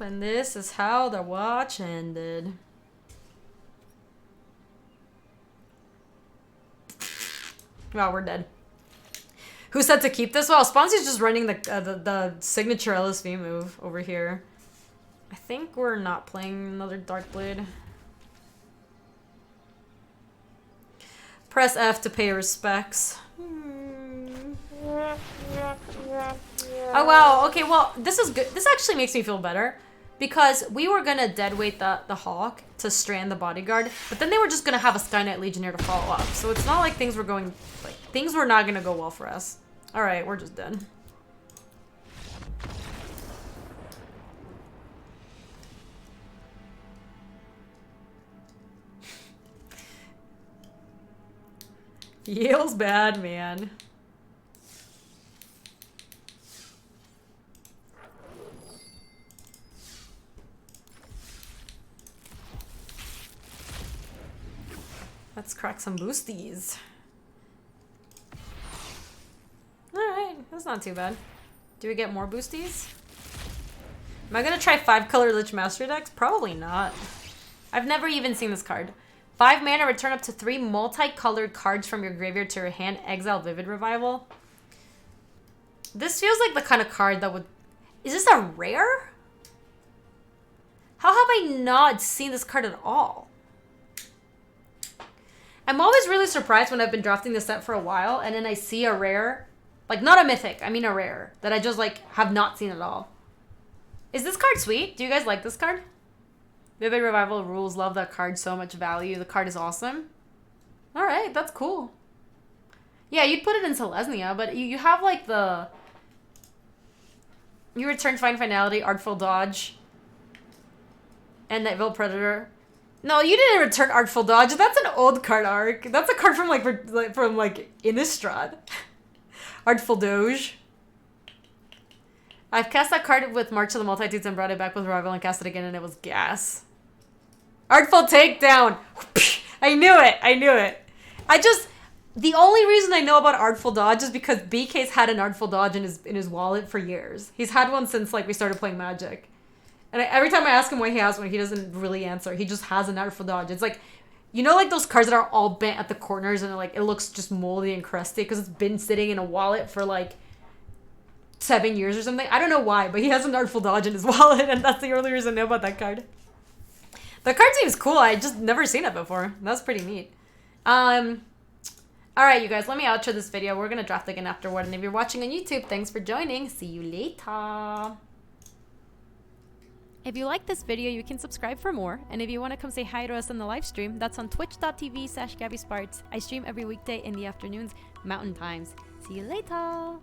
And this is how the watch ended. Wow, we're dead. Who said to keep this? Well, Sponsy's just running the signature LSV move over here. I think we're not playing another Darkblade. Press F to pay respects. Oh wow, okay, well, this is good. This actually makes me feel better. Because we were gonna deadweight the Hawk to strand the bodyguard, but then they were just gonna have a Skynet Legionnaire to follow up. So it's not like things were going, like, things were not gonna go well for us. Alright, we're just done. Yale's bad, man. Let's crack some boosties. Alright, that's not too bad. Do we get more boosties? Am I gonna try 5-color Lich Master decks? Probably not. I've never even seen this card. 5 mana, return up to 3 multicolored cards from your graveyard to your hand. Exile Vivid Revival. This feels like the kind of card that would... Is this a rare? How have I not seen this card at all? I'm always really surprised when I've been drafting this set for a while and then I see a rare, like not a mythic, I mean a rare, that I just like have not seen at all. Is this card sweet? Do you guys like this card? Vivid Revival rules, love that card, so much value. The card is awesome. Alright, that's cool. Yeah, you'd put it in Selesnya, but you have like the... You return Fine Finality, Artful Dodge, and Night Veil Predator. No, you didn't return Artful Dodge. That's an old card arc. That's a card from like Innistrad. Artful Doge. I've cast that card with March of the Multitudes and brought it back with Revival and cast it again and it was gas. Artful Takedown. I knew it. I knew it. The only reason I know about Artful Dodge is because BK's had an Artful Dodge in his wallet for years. He's had one since like we started playing Magic. And every time I ask him why he has one, he doesn't really answer. He just has an Artful Dodge. It's like, you know, like those cards that are all bent at the corners and like it looks just moldy and crusty because it's been sitting in a wallet for like 7 years or something. I don't know why, but he has an Artful Dodge in his wallet, and that's the only reason I know about that card. The card seems cool. I just never seen it before. That's pretty neat. Alright, you guys, let me outro this video. We're gonna draft again afterward, and if you're watching on YouTube, thanks for joining. See you later. If you like this video, you can subscribe for more. And if you want to come say hi to us on the live stream, that's on twitch.tv/GabySpartz. I stream every weekday in the afternoons, Mountain Times. See you later.